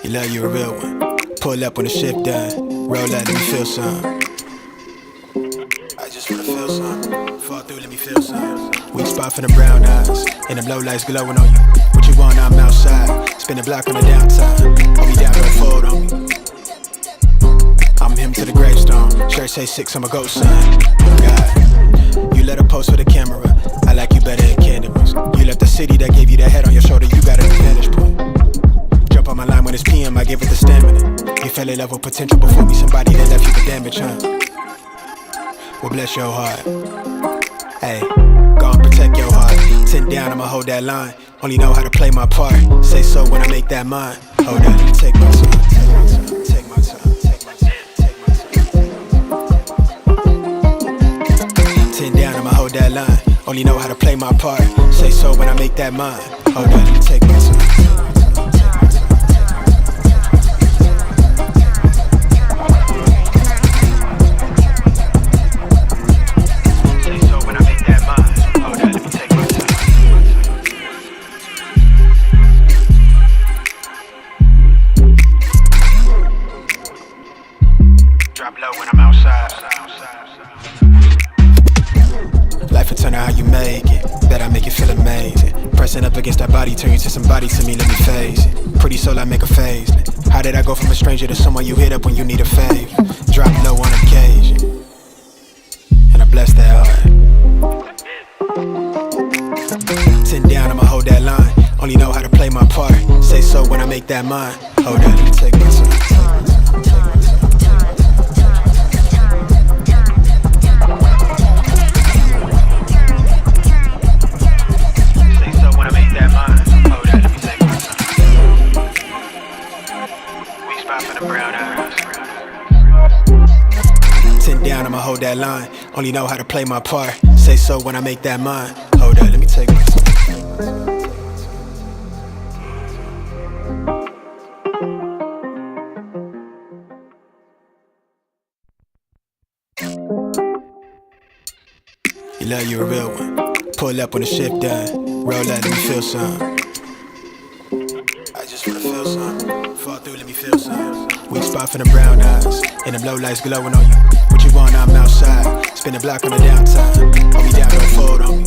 You love you a real one. Pull up when the shift done. Roll out, let me feel some. I just wanna feel some. Fall through, let me feel some. Weak spot for the brown eyes, and them low lights glowing on you. What you want, I'm outside. Spin the block on the downtime. Hold me down, don't fold on me. I'm him to the gravestone. Church say 6, I'm a ghost son. God, you let her post for the camera. I like you better than candles. You left the city that gave you the head on your shoulder. You got an advantage point. Jump on my line when it's PM, I give it the stamina. You fell in love with potential before me, somebody that left you for damage, huh? Well, bless your heart. Hey, go and protect your heart. 10 down, I'ma hold that line. Only know how to play my part. Say so when I make that mine. Hold on, let me take my time. Take my time, take my time, take my time, take my time. 10 down, I'ma hold that line. Only know how to play my part. Say so when I make that mine. Hold on, let me take my time. Life will turn out how you make it. Bet I make it feel amazing. Pressing up against that body, turn you to somebody to me, let me face it. Pretty soul, I make a phase. How did I go from a stranger to someone you hit up when you need a favor? Drop low on occasion, and I bless that heart. 10 down, I'ma hold that line. Only know how to play my part. Say so when I make that mine. Hold on, let me take my time. 10 down, I'ma hold that line. Only know how to play my part. Say so when I make that mine. Hold up, let me take my time. You love you a real one. Pull up when the shift done. Roll out, let me feel some. I just wanna feel some. Fall through, let me feel some. Weak spot for the brown eyes, and them low lights glowing on you. What you want, I'm outside. Spin the block on the downtime. Hold me down, don't fold on me.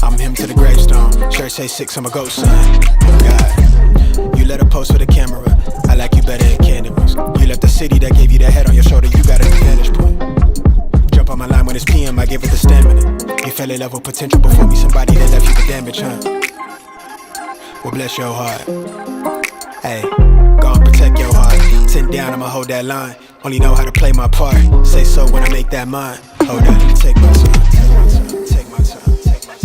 I'm him to the gravestone. Church say 6, I'm a ghost son. God, you let her post for the camera. I like you better than candles. You left the city that gave you the head on your shoulder. You got an advantage point. Jump on my line when it's PM, I give it the stamina. You fell in love with potential before me, somebody that left you for damage, huh? Well, bless your heart. Hey, go and protect your heart. 10 down, I'ma hold that line. Only know how to play my part. Say so when I make that mine. Hold on, let me take my time. Take my time, take my time, take my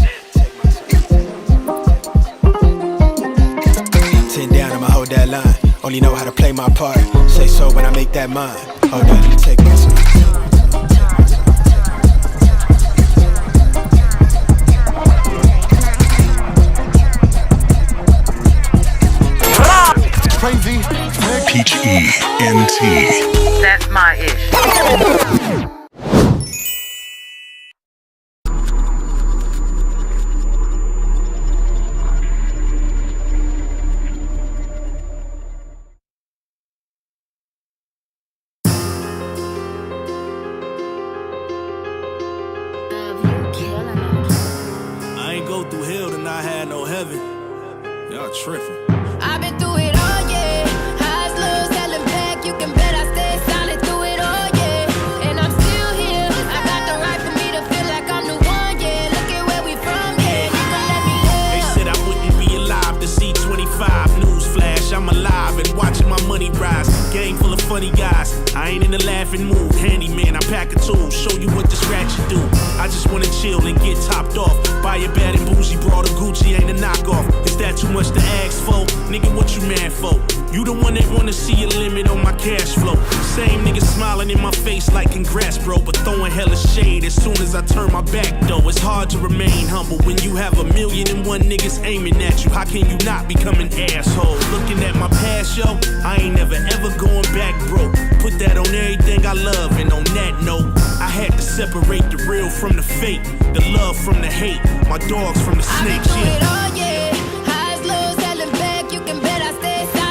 time. 10 down, I'ma hold that line. Only know how to play my part. Say so when I make that mine. Hold on, let me take my time. Crazy. Peach ENT. That's my ish. I ain't go through hell and I had no heaven. Y'all tripping. I've been through it all, yeah. Highs, lows, selling back. You can bet I stay solid through it all, yeah. And I'm still here. I got the right for me to feel like I'm the one, yeah. Look at where we from, yeah. You can let me live. They said I wouldn't be alive to see 25. Newsflash, I'm alive and watching my money rise. Gang full of funny guys. I ain't in the laughing mood. Handyman, I pack a tool. Show you what this ratchet do. I just wanna chill and get topped off. Buy a bad and bougie, brought a Gucci, ain't a knockoff. Is that too much to ask for? Nigga, what you mad for? You the one that wanna see a limit on my cash flow. Same nigga smiling in my face like congrats, bro, but throwing hella shade as soon as I turn my back, though. It's hard to remain humble when you have 1,000,001 niggas aiming at you. How can you not become an asshole? Looking at my past, yo, I ain't never ever going back, bro. Put that on everything I love, and on that note, I had to separate the real from the fake, the love from the hate, my dogs from the snakes, yeah. I've been through it all, yeah. Highs, lows, selling back. You can bet I stay solid.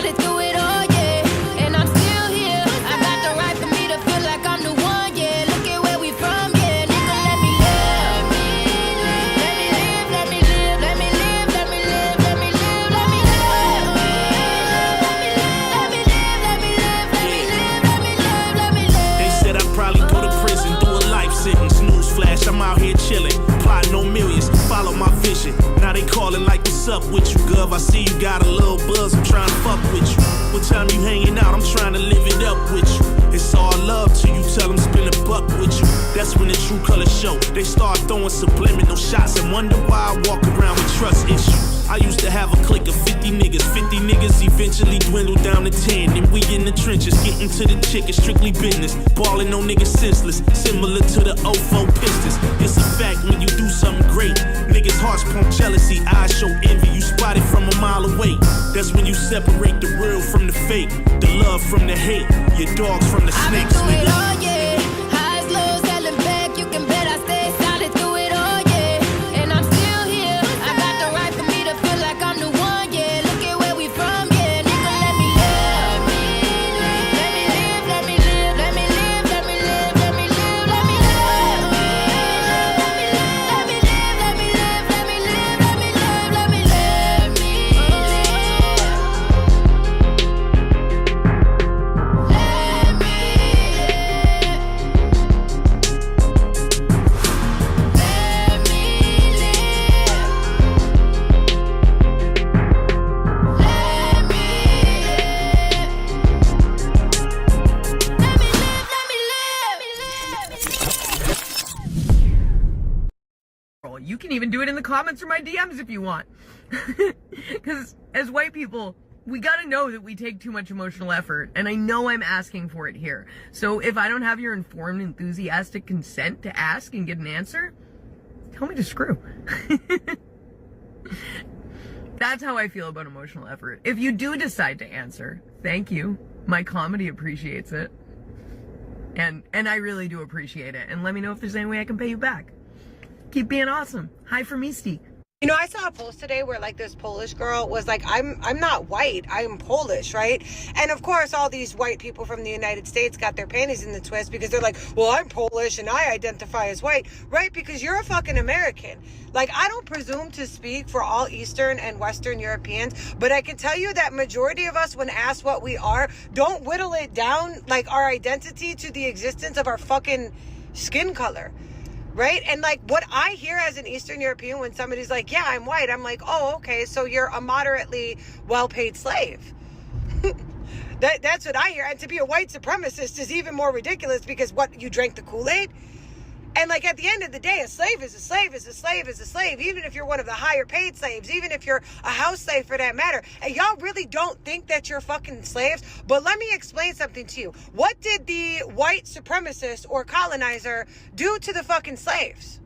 up with you, Gov. I see you got a little buzz, I'm trying to fuck with you. What time you hanging out, I'm trying to live it up with you. It's all love till you tell them spin a buck with you. That's when the true colors show. They start throwing subliminal shots and wonder why I walk around with trust issues. I used to have a clique of 50 niggas. 50 niggas eventually dwindled down to 10. And we in the trenches, getting to the chick is strictly business. Balling on niggas senseless, similar to the 04 Pistons. It's a fact when you do something great. Niggas hearts pump jealousy, eyes show envy. You spot it from a mile away. That's when you separate the real from the fake, the love from the hate, your dogs from the snakes. I've been through it all, yeah. Highs, lows, hell and back. You can bet I stay solid through it all, yeah. And I'm still here. I got the right for me to feel like I'm the one, yeah. Look at where we from, yeah. Nigga, let me live. Let me live, let me live, let me live, let me live, let me live, let me live. Let me live, let me live, let me live, let me live, let me live. You can even do it in the comments or my DMs if you want. Because as white people, we gotta know that we take too much emotional effort, and I know I'm asking for it here. So if I don't have your informed, enthusiastic consent to ask and get an answer, tell me to screw. That's how I feel about emotional effort. If you do decide to answer, thank you. My comedy appreciates it. And I really do appreciate it. And let me know if there's any way I can pay you back. Keep being awesome. Hi from Misty. You know, I saw a post today where like this Polish girl was like, I'm not white, I'm Polish, right? And of course, all these white people from the United States got their panties in the twist because they're like, well, I'm Polish and I identify as white, right? Because you're a fucking American. Like, I don't presume to speak for all Eastern and Western Europeans, but I can tell you that majority of us, when asked what we are, don't whittle it down, like our identity, to the existence of our fucking skin color. Right? And like what I hear as an Eastern European when somebody's like, yeah, I'm white, I'm like, oh, okay, so you're a moderately well-paid slave. That's what I hear. And to be a white supremacist is even more ridiculous because what, you drank the Kool-Aid? And like at the end of the day, a slave is a slave is a slave is a slave, even if you're one of the higher paid slaves, even if you're a house slave for that matter. And y'all really don't think that you're fucking slaves. But let me explain something to you. What did the white supremacist or colonizer do to the fucking slaves?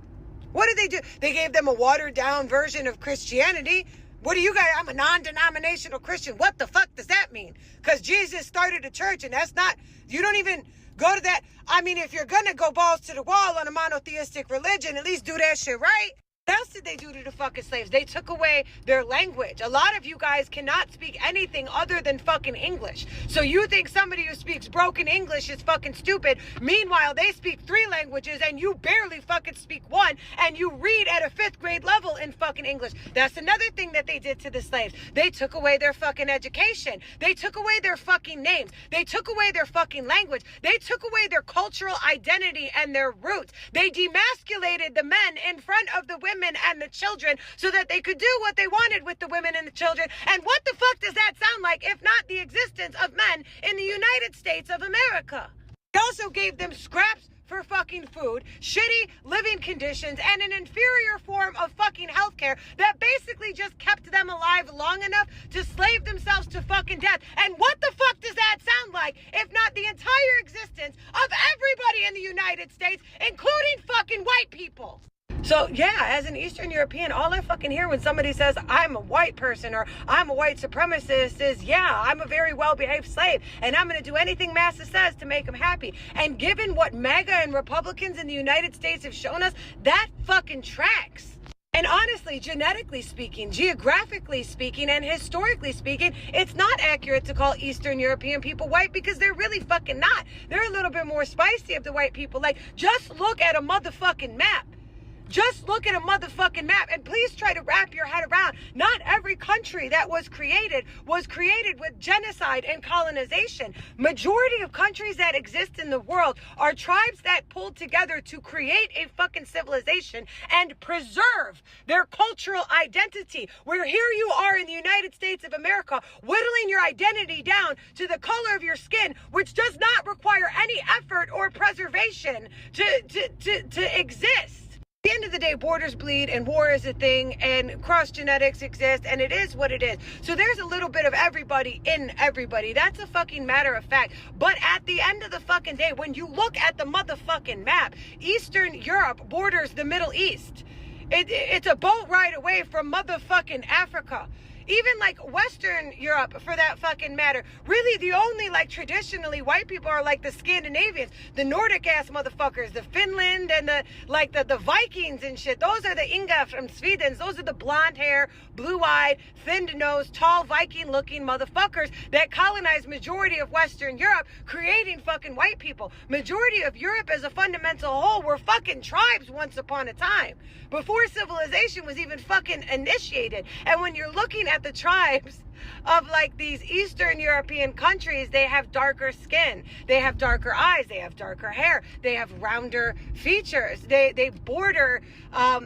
What did they do? They gave them a watered down version of Christianity. What do you guys? I'm a non-denominational Christian. What the fuck does that mean? Because Jesus started a church and that's not, you don't even go to that. I mean, if you're going to go balls to the wall on a monotheistic religion, at least do that shit right. What else did they do to the fucking slaves? They took away their language. A lot of you guys cannot speak anything other than fucking English. So you think somebody who speaks broken English is fucking stupid. Meanwhile, they speak 3 languages and you barely fucking speak 1, and you read at a 5th grade level in fucking English. That's another thing that they did to the slaves. They took away their fucking education. They took away their fucking names. They took away their fucking language. They took away their cultural identity and their roots. They demasculated the men in front of the women and the children so that they could do what they wanted with the women and the children. And what the fuck does that sound like if not the existence of men in the United States of America? They also gave them scraps for fucking food, shitty living conditions, and an inferior form of fucking healthcare that basically just kept them alive long enough to slave themselves to fucking death. And what the fuck does that sound like if not the entire existence of everybody in the United States, including fucking white people? So yeah, as an Eastern European, all I fucking hear when somebody says I'm a white person or I'm a white supremacist is, yeah, I'm a very well-behaved slave and I'm going to do anything Massa says to make them happy. And given what MAGA and Republicans in the United States have shown us, that fucking tracks. And honestly, genetically speaking, geographically speaking, and historically speaking, it's not accurate to call Eastern European people white because they're really fucking not. They're a little bit more spicy of the white people. Like, just look at a motherfucking map. Just look at a motherfucking map and please try to wrap your head around. Not every country that was created with genocide and colonization. Majority of countries that exist in the world are tribes that pulled together to create a fucking civilization and preserve their cultural identity. Where here you are in the United States of America, whittling your identity down to the color of your skin, which does not require any effort or preservation to exist. At the end of the day, borders bleed and war is a thing and cross genetics exist and it is what it is. So there's a little bit of everybody in everybody. That's a fucking matter of fact. But at the end of the fucking day, when you look at the motherfucking map, Eastern Europe borders the Middle East. It's a boat ride away from motherfucking Africa. Even like Western Europe, for that fucking matter, really the only like traditionally white people are like the Scandinavians, the Nordic ass motherfuckers, the Finland and the Vikings and shit. Those are the Inga from Sweden. Those are the blonde hair, blue-eyed, thin-nosed, tall Viking-looking motherfuckers that colonized majority of Western Europe, creating fucking white people. Majority of Europe as a fundamental whole were fucking tribes once upon a time, before civilization was even fucking initiated. And when you're looking at the tribes of like these Eastern European countries, they have darker skin, they have darker eyes, they have darker hair, they have rounder features, they border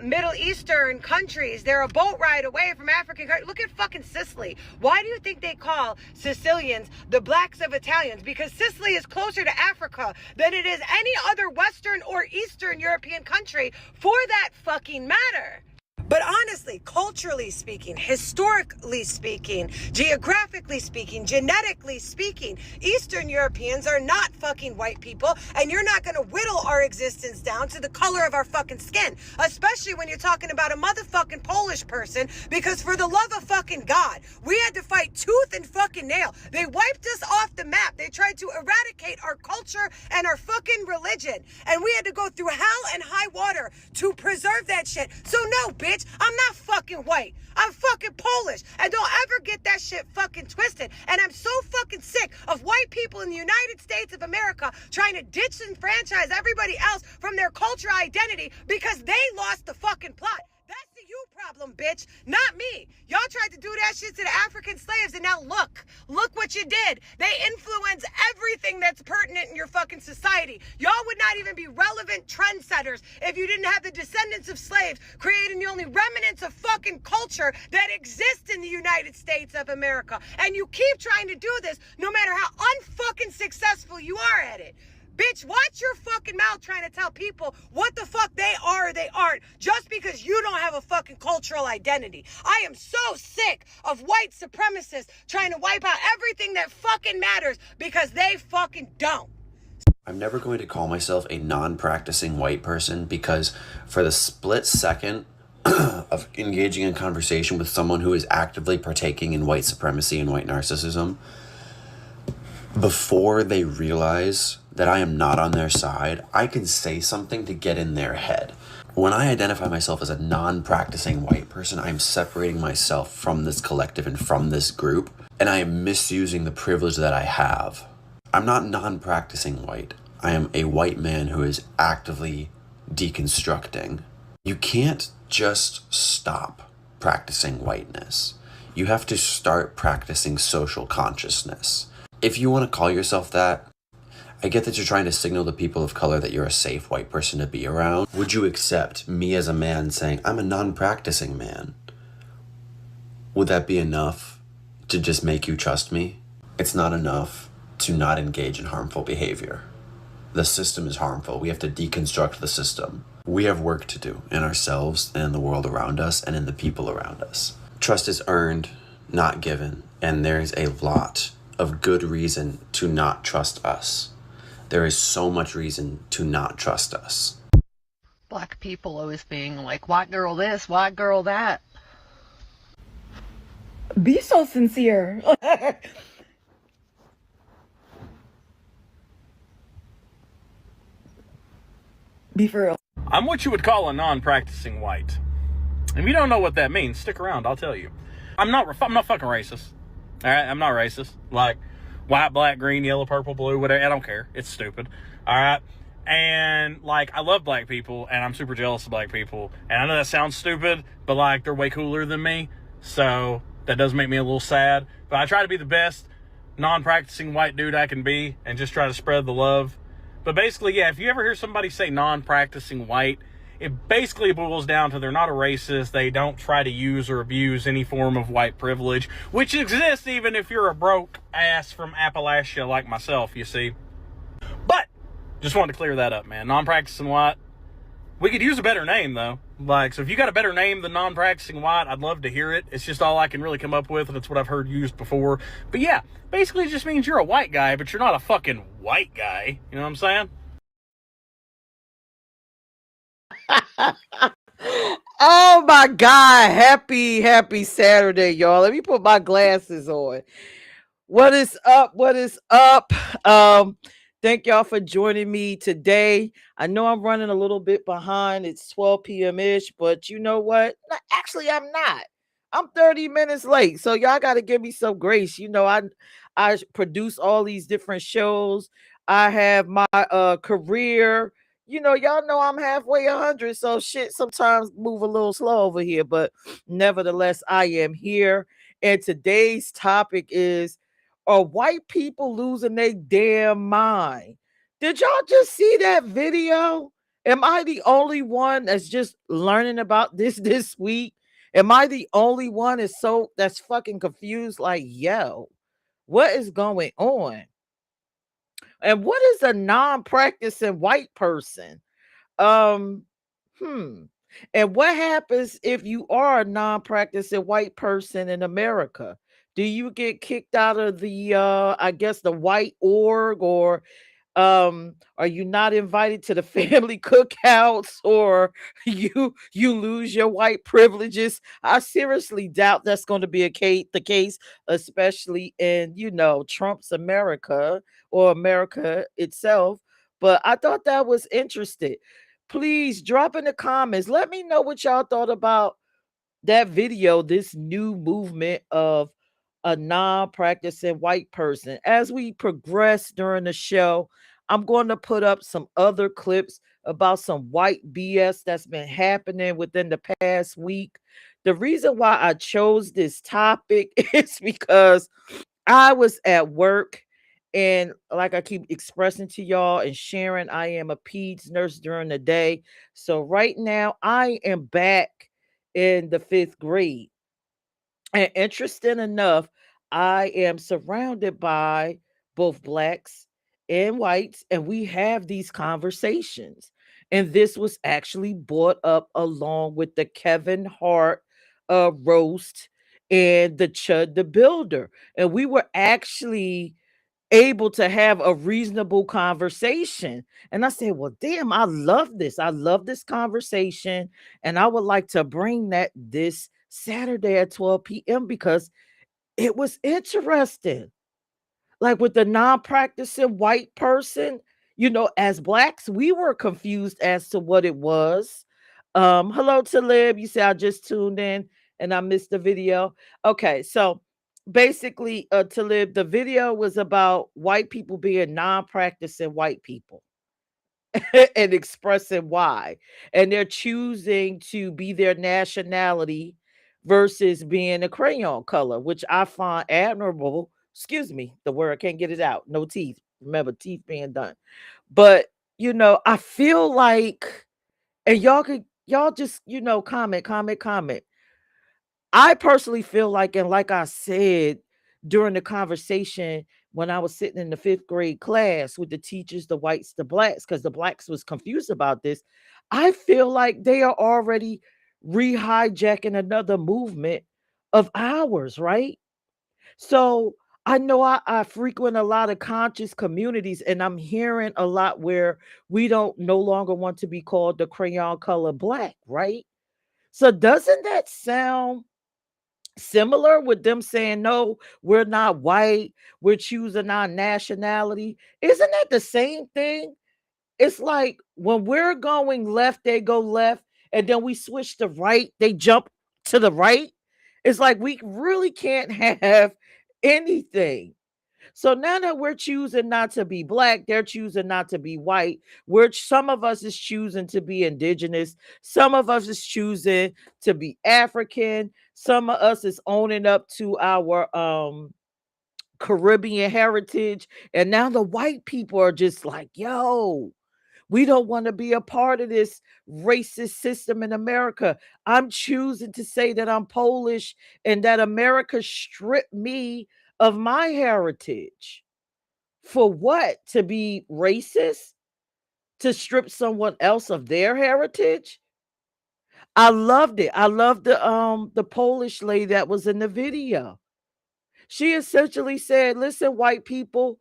Middle Eastern countries. They're a boat ride away from African countries. Look at fucking Sicily. Why do you think they call Sicilians the blacks of Italians? Because Sicily is closer to Africa than it is any other Western or Eastern European country for that fucking matter. But honestly, culturally speaking, historically speaking, geographically speaking, genetically speaking, Eastern Europeans are not fucking white people, and you're not gonna whittle our existence down to the color of our fucking skin, especially when you're talking about a motherfucking Polish person, because for the love of fucking God, we had to fight tooth and fucking nail. They wiped us off the map. They tried to eradicate our culture and our fucking religion, and we had to go through hell and high water to preserve that shit. So no, bitch. I'm not fucking white. I'm fucking Polish. And don't ever get that shit fucking twisted. And I'm so fucking sick of white people in the United States of America trying to disenfranchise everybody else from their cultural identity because they lost the fucking plot. That's the you problem, bitch, not me. Y'all tried to do that shit to the African slaves, and now look what you did. They influence everything that's pertinent in your fucking society. Y'all would not even be relevant trendsetters if you didn't have the descendants of slaves creating the only remnants of fucking culture that exist in the United States of America. And you keep trying to do this no matter how unfucking successful you are at it. Bitch, watch your fucking mouth trying to tell people what the fuck they are or they aren't just because you don't have a fucking cultural identity. I am so sick of white supremacists trying to wipe out everything that fucking matters because they fucking don't. I'm never going to call myself a non-practicing white person because for the split second of engaging in conversation with someone who is actively partaking in white supremacy and white narcissism, before they realize that I am not on their side, I can say something to get in their head. When I identify myself as a non-practicing white person, I am separating myself from this collective and from this group, and I am misusing the privilege that I have. I'm not non-practicing white. I am a white man who is actively deconstructing. You can't just stop practicing whiteness. You have to start practicing social consciousness. If you want to call yourself that, I get that you're trying to signal to people of color that you're a safe white person to be around. Would you accept me as a man saying, I'm a non-practicing man? Would that be enough to just make you trust me? It's not enough to not engage in harmful behavior. The system is harmful. We have to deconstruct the system. We have work to do in ourselves and in the world around us and in the people around us. Trust is earned, not given, and there's a lot of good reason to not trust us. There is so much reason to not trust us. Black people always being like, white girl this, white girl that. Be so sincere. Be for real. I'm what you would call a non-practicing white. If you don't know what that means, stick around, I'll tell you. I'm not fucking racist. All right, I'm not racist. Like white, black, green, yellow, purple, blue, whatever. I don't care. It's stupid. All right. And like, I love black people, and I'm super jealous of black people. And I know that sounds stupid, but like, they're way cooler than me, so that does make me a little sad. But I try to be the best non-practicing white dude I can be, and just try to spread the love. But basically, yeah, if you ever hear somebody say non-practicing white, it basically boils down to they're not a racist. They don't try to use or abuse any form of white privilege, which exists even if you're a broke ass from Appalachia like myself, you see. But just wanted to clear that up, man. Non-practicing white. We could use a better name, though. Like, so if you got a better name than non-practicing white, I'd love to hear it. It's just all I can really come up with, and it's what I've heard used before. But yeah, basically it just means you're a white guy, but you're not a fucking white guy. You know what I'm saying? Oh my God. Happy Saturday, y'all. Let me put my glasses on. What is up? What is up? Thank y'all for joining me today. I know I'm running a little bit behind. It's 12 p.m. ish, but you know what? No, actually, I'm not. I'm 30 minutes late. So y'all got to give me some grace. You know, I produce all these different shows. I have my career. You know, y'all know I'm halfway 100. So shit sometimes move a little slow over here, but nevertheless, I am here. And today's topic is, are white people losing their damn mind? Did y'all just see that video? Am I the only one that's just learning about this week? Am I the only one that's fucking confused? Like, yo, what is going on? And what is a non-practicing white person? Um, hmm. And what happens if you are a non-practicing white person in America? Do you get kicked out of the I guess the white org, or are you not invited to the family cookouts, or you lose your white privileges? I seriously doubt that's going to be the case, especially in, you know, Trump's America or America itself. But I thought that was interesting. Please drop in the comments. Let me know what y'all thought about that video, this new movement of a non-practicing white person. As we progress during the show, I'm going to put up some other clips about some white BS that's been happening within the past week. The reason why I chose this topic is because I was at work, and like I keep expressing to y'all and sharing, I am a peds nurse during the day. So right now I am back in the 5th grade. And interesting enough, I am surrounded by both blacks and whites, and we have these conversations. And this was actually brought up along with the Kevin Hart roast and the Chud the Builder. And we were actually able to have a reasonable conversation. And I said, well, damn, I love this. I love this conversation. And I would like to bring that this Saturday at 12 p.m. because it was interesting. Like with the non-practicing white person, you know, as blacks, we were confused as to what it was. Hello to Lib. You say I just tuned in and I missed the video. Okay, so basically, Talib, the video was about white people being non-practicing white people and expressing why. And they're choosing to be their nationality versus being a crayon color, which I find admirable. Excuse me, the word, I can't get it out. No teeth. Remember, teeth being done. But, you know, I feel like, and y'all just, you know, comment. I personally feel like, and like I said during the conversation when I was sitting in the 5th grade class with the teachers, the whites, the blacks, because the blacks was confused about this, I feel like they are already re-hijacking another movement of ours, right? So I know I frequent a lot of conscious communities, and I'm hearing a lot where we don't no longer want to be called the crayon color black, right? So doesn't that sound similar with them saying, no, we're not white, we're choosing our nationality? Isn't that the same thing? It's like when we're going left, they go left, and then we switch to right, they jump to the right. It's like we really can't have anything. So now that we're choosing not to be black, they're choosing not to be white. Some of us is choosing to be indigenous. Some of us is choosing to be African. Some of us is owning up to our Caribbean heritage. And now the white people are just like, yo, we don't want to be a part of this racist system in America. I'm choosing to say that I'm Polish and that America stripped me of my heritage. For what? To be racist? To strip someone else of their heritage? I loved it. I loved the Polish lady that was in the video. She essentially said, listen, white people,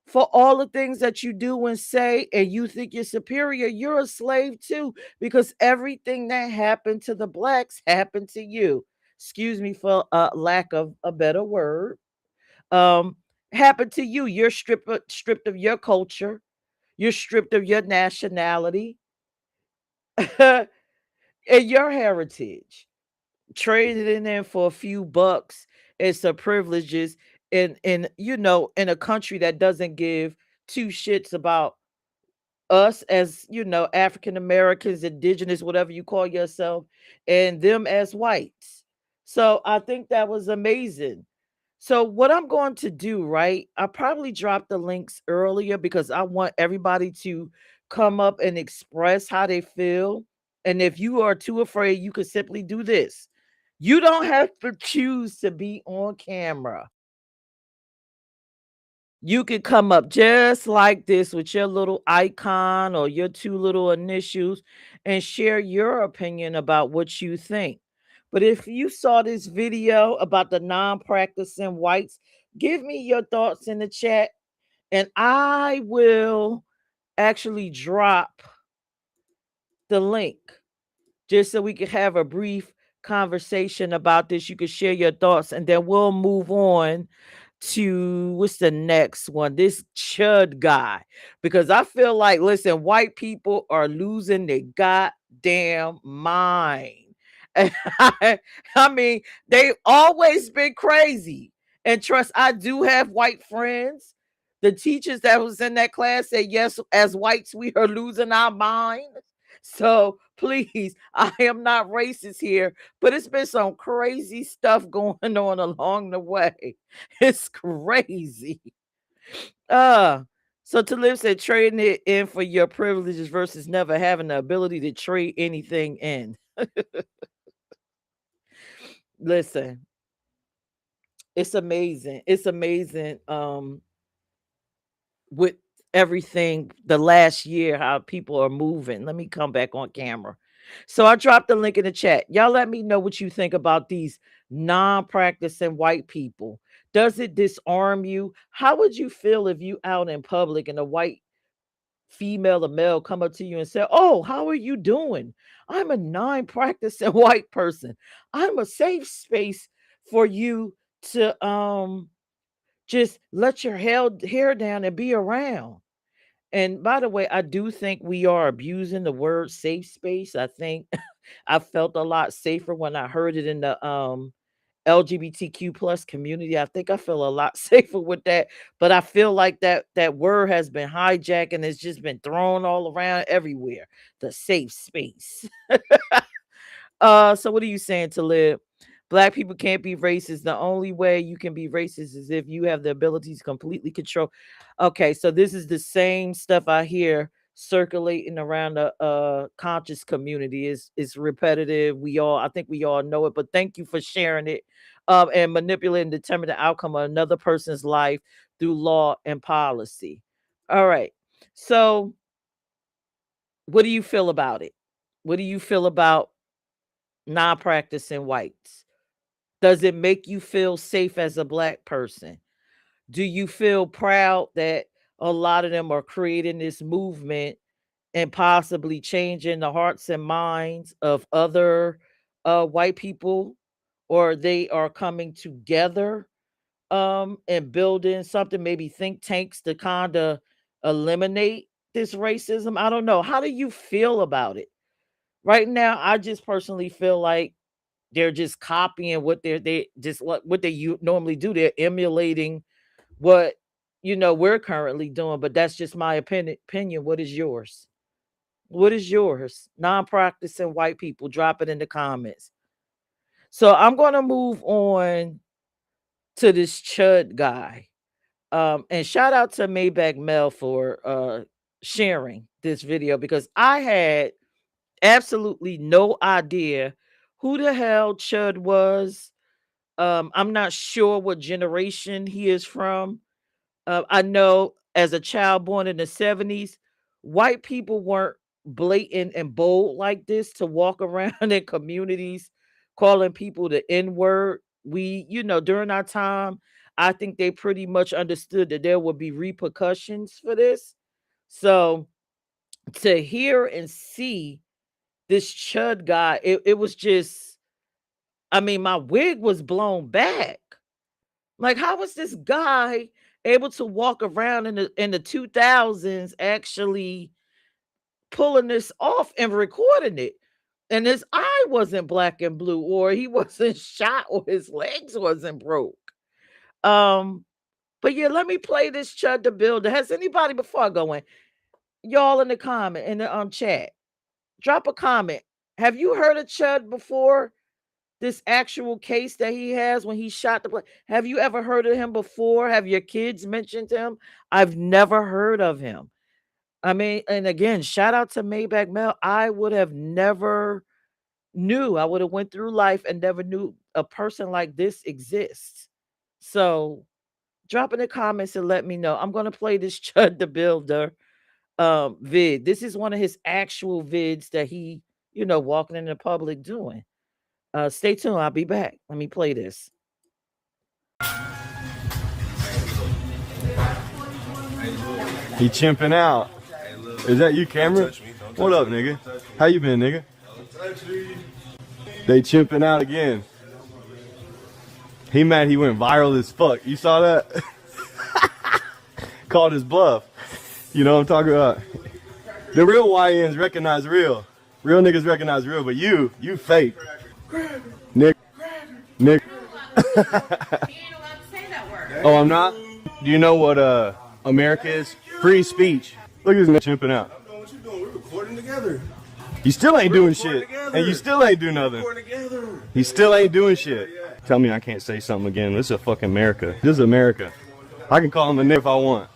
for all the things that you do and say, and you think you're superior, you're a slave too, because everything that happened to the blacks happened to you. Excuse me for lack of a better word. Um, Happened to you. You're stripped of your culture. You're stripped of your nationality and your heritage. Traded in there for a few bucks and some privileges in a country that doesn't give two shits about us as African Americans, indigenous, whatever you call yourself, and them as whites. So I think that was amazing. So what I'm going to do, right? I probably dropped the links earlier because I want everybody to come up and express how they feel. And if you are too afraid, you can simply do this. You don't have to choose to be on camera. You can come up just like this with your little icon or your two little initials and share your opinion about what you think. But if you saw this video about the non-practicing whites, give me your thoughts in the chat and I will actually drop the link just so we can have a brief conversation about this. You can share your thoughts and then we'll move on to what's the next one? This Chud guy. Because I feel like, listen, white people are losing their goddamn mind. And I mean, they've always been crazy. And trust, I do have white friends. The teachers that was in that class said, yes, as whites, we are losing our minds. So please, I am not racist here, but it's been some crazy stuff going on along the way. It's crazy. Uh so Talib said trading it in for your privileges versus never having the ability to trade anything in. Listen, it's amazing. It's amazing. With everything the last year, how people are moving. Let me come back on camera. So I dropped the link in the chat. Y'all let me know what you think about these non-practicing white people. Does it disarm you? How would you feel if you out in public and a white female or male come up to you and say, oh, how are you doing? I'm a non-practicing white person. I'm a safe space for you to just let your hair down and be around. And by the way, I do think we are abusing the word safe space. I think I felt a lot safer when I heard it in the LGBTQ plus community. I think I feel a lot safer with that. But I feel like that word has been hijacked and it's just been thrown all around everywhere. The safe space. So what are you saying, Talib? Black people can't be racist. The only way you can be racist is if you have the ability to completely control. Okay, so this is the same stuff I hear circulating around the conscious community. Is repetitive. I think we all know it, but thank you for sharing it. And manipulate and determine the outcome of another person's life through law and policy. All right. So what do you feel about it? What do you feel about non-practicing whites? Does it make you feel safe as a black person? Do you feel proud that a lot of them are creating this movement and possibly changing the hearts and minds of other white people, or they are coming together and building something, maybe think tanks to kind of eliminate this racism? I don't know. How do you feel about it? Right now, I just personally feel like they're just copying what they just what they normally do. They're emulating what we're currently doing, but that's just my opinion. What is yours? What is yours? Non-practicing white people, drop it in the comments. So I'm going to move on to this Chud guy. And shout out to Maybach Mel for sharing this video, because I had absolutely no idea who the hell Chud was. I'm not sure what generation he is from. I know as a child born in the 70s, white people weren't blatant and bold like this to walk around in communities calling people the N-word. We, during our time, I think they pretty much understood that there would be repercussions for this. So to hear and see this Chud guy, it was just, I mean, my wig was blown back. Like, how was this guy able to walk around in the 2000s actually pulling this off and recording it? And his eye wasn't black and blue, or he wasn't shot, or his legs wasn't broke. But yeah, let me play this Chud the Builder. Has anybody, before I go in, y'all in the comment, in the chat, drop a comment. Have you heard of Chud before? This actual case that he has when he shot the plane. Have you ever heard of him before? Have your kids mentioned him? I've never heard of him. I mean, and again, shout out to Maybach Mel. I would have never knew. I would have went through life and never knew a person like this exists. So drop in the comments and let me know. I'm going to play this Chud the Builder vid. This is one of his actual vids that he, walking in the public doing. Stay tuned. I'll be back. Let me play this. He chimping out. Is that you, Cameron? What up, nigga? How you been, nigga? They chimping out again. He mad he went viral as fuck. You saw that? Called his bluff. You know what I'm talking about? The real YNs recognize real. Real niggas recognize real, but you fake. Nick. Oh, I'm not? Do you know what America is? Free speech. Look at this nigga chimping out. I know what you doing. We're recording together. You still ain't doing shit. And you still ain't doing nothing. He still ain't doing shit. Tell me I can't say something again. This is a fucking America. This is America. I can call him a nigga if I want.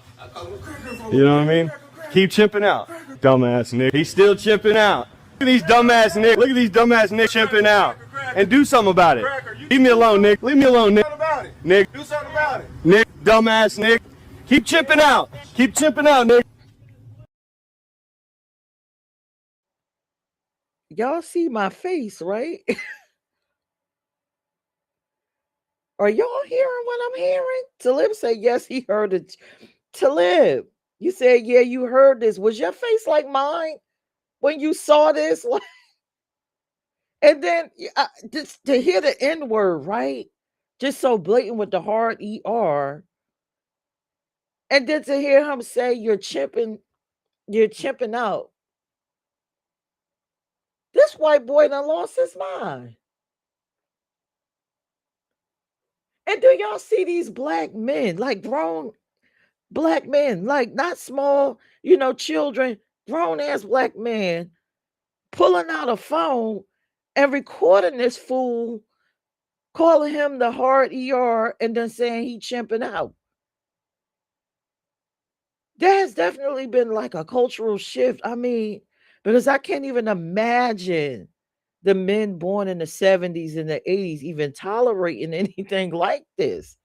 You know what I mean? Keep chimping out. Dumbass nigga. He's still chimping out. Look at these dumbass niggas. Look at these dumbass niggas chimping out. And do something about it. Leave me alone, Nick. Leave me alone, Nick. Nick. Do something about it. Nick, dumbass Nick. Keep chimping out. Keep chimping out, Nick. Y'all see my face, right? Are y'all hearing what I'm hearing? Talib said, yes, he heard it. Talib, you said, yeah, you heard this. Was your face like mine when you saw this? And then just to hear the N-word, right? Just so blatant with the hard ER. And then to hear him say you're chimping out. This white boy done lost his mind. And do y'all see these black men, like grown black men, like not small, children, grown ass black men, pulling out a phone and recording this fool, calling him the hard ER, and then saying he chimping out. There has definitely been like a cultural shift. I mean, because I can't even imagine the men born in the 70s and the 80s even tolerating anything like this.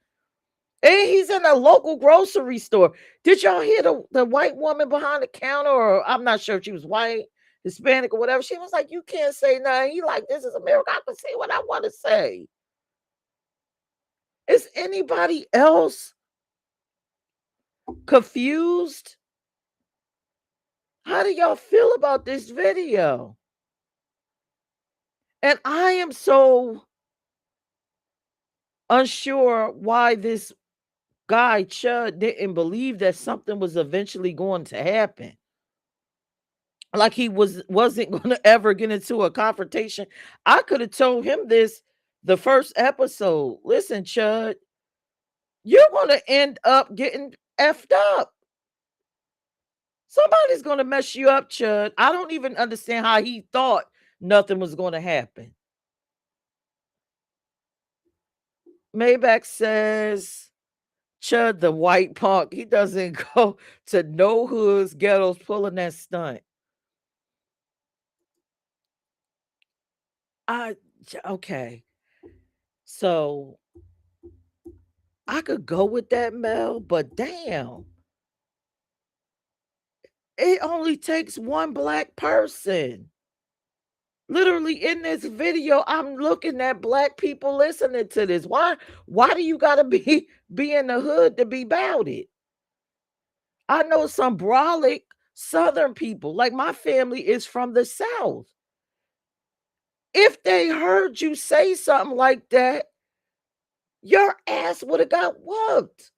And he's in a local grocery store. Did y'all hear the white woman behind the counter? Or I'm not sure if she was white, Hispanic, or whatever. She was like, you can't say nothing. He like, this is America. I can say what I want to say. Is anybody else confused? How do y'all feel about this video? And I am so unsure why this guy Chud didn't believe that something was eventually going to happen. Like he wasn't going to ever get into a confrontation. I could have told him this the first episode. Listen, Chud, you're going to end up getting effed up. Somebody's gonna mess you up, Chud. I don't even understand how he thought nothing was gonna happen. Maybach says, Chud the white punk, he doesn't go to no hoods, ghettos pulling that stunt. Okay. So I could go with that, Mel, but damn. It only takes one black person. Literally in this video, I'm looking at black people listening to this. Why do you gotta be in the hood to be about it? I know some brolic southern people, like my family is from the South. If they heard you say something like that, your ass would have got whooped.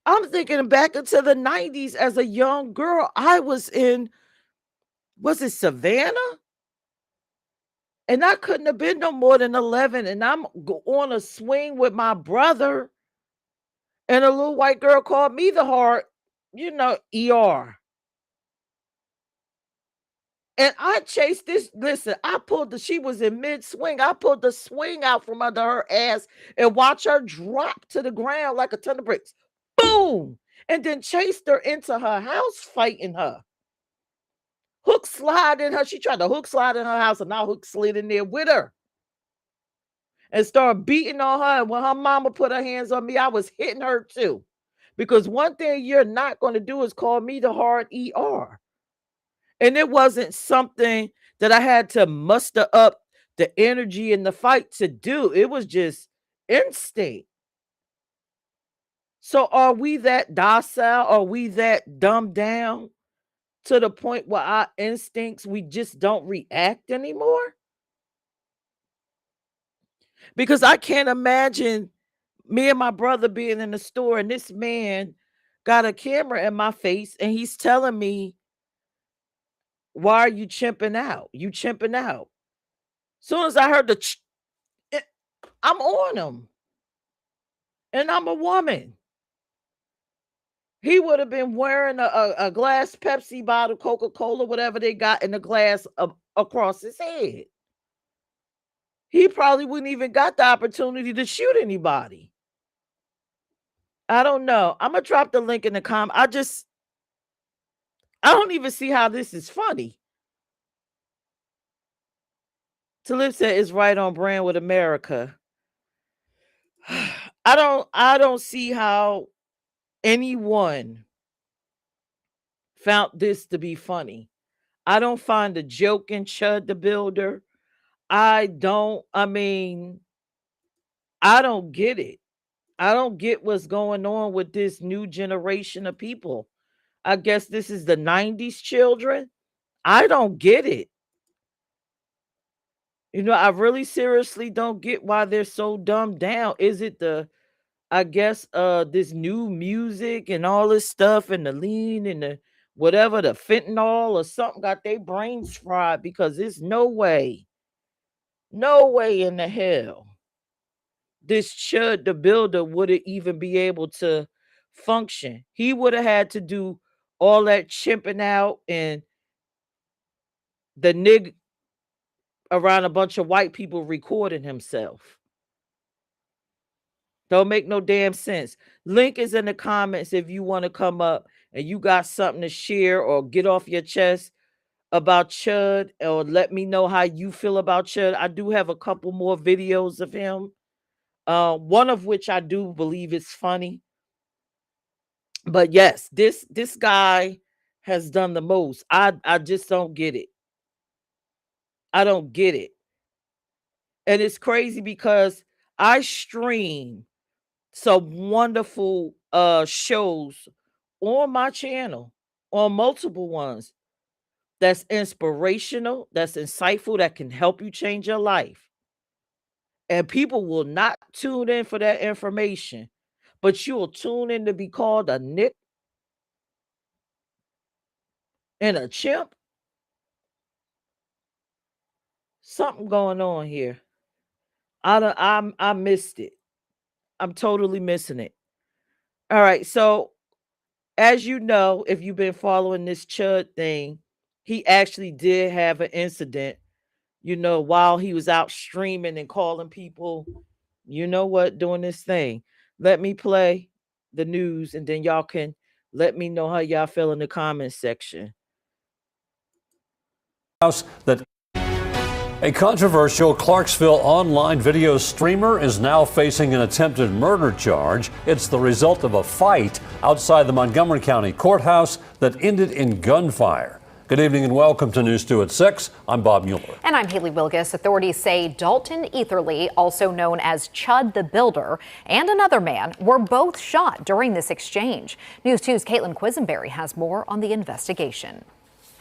I'm thinking back into the 90s as a young girl. I was in, was it Savannah? And I couldn't have been no more than 11. And I'm on a swing with my brother. And a little white girl called me the heart, ER. And I chased this. Listen, she was in mid swing. I pulled the swing out from under her ass and watched her drop to the ground like a ton of bricks. Boom! And then chased her into her house, fighting her. Hook slide in her. She tried to hook slide in her house, and I hook slid in there with her. And started beating on her. And when her mama put her hands on me, I was hitting her too. Because one thing you're not going to do is call me the hard ER. And it wasn't something that I had to muster up the energy in the fight to do. It was just instinct. So are we that docile? Are we that dumbed down to the point where our instincts, we just don't react anymore? Because I can't imagine me and my brother being in the store and this man got a camera in my face and he's telling me, why are you chimping out? You chimping out. Soon as I heard I'm on him. And I'm a woman. He would have been wearing a glass Pepsi bottle, Coca-Cola, whatever they got in the glass across his head. He probably wouldn't even got the opportunity to shoot anybody. I don't know. I'm going to drop the link in the comment. I don't even see how this is funny. Talib said it's right on brand with America. I don't see how anyone found this to be funny. I don't find the joke in Chud the Builder. I don't get it. I don't get what's going on with this new generation of people. I guess this is the 90s children. I don't get it. I really seriously don't get why they're so dumbed down. Is it this new music and all this stuff and the lean and the whatever, the fentanyl or something got their brains fried? Because there's no way in the hell this Chud the Builder would even be able to function. He would have had to do all that chimping out and the nig around a bunch of white people recording himself. Don't make no damn sense. Link is in the comments if you want to come up and you got something to share or get off your chest about Chud, or let me know how you feel about Chud. I do have a couple more videos of him. One of which I do believe is funny. But yes, this guy has done the most. I just don't get it. I don't get it. And it's crazy because I stream some wonderful shows on my channel, on multiple ones, that's inspirational, that's insightful, that can help you change your life. And people will not tune in for that information, but you will tune in to be called a nick and a chimp. Something going on here. I missed it. I'm totally missing it. All right, so as you know, if you've been following this Chud thing, he actually did have an incident, while he was out streaming and calling people, doing this thing. Let me play the news and then y'all can let me know how y'all feel in the comments section. That a controversial Clarksville online video streamer is now facing an attempted murder charge. It's the result of a fight outside the Montgomery County Courthouse that ended in gunfire. Good evening and welcome to News 2 at 6. I'm Bob Mueller. And I'm Haley Wilgus. Authorities say Dalton Etherly, also known as Chud the Builder, and another man were both shot during this exchange. News 2's Caitlin Quisenberry has more on the investigation.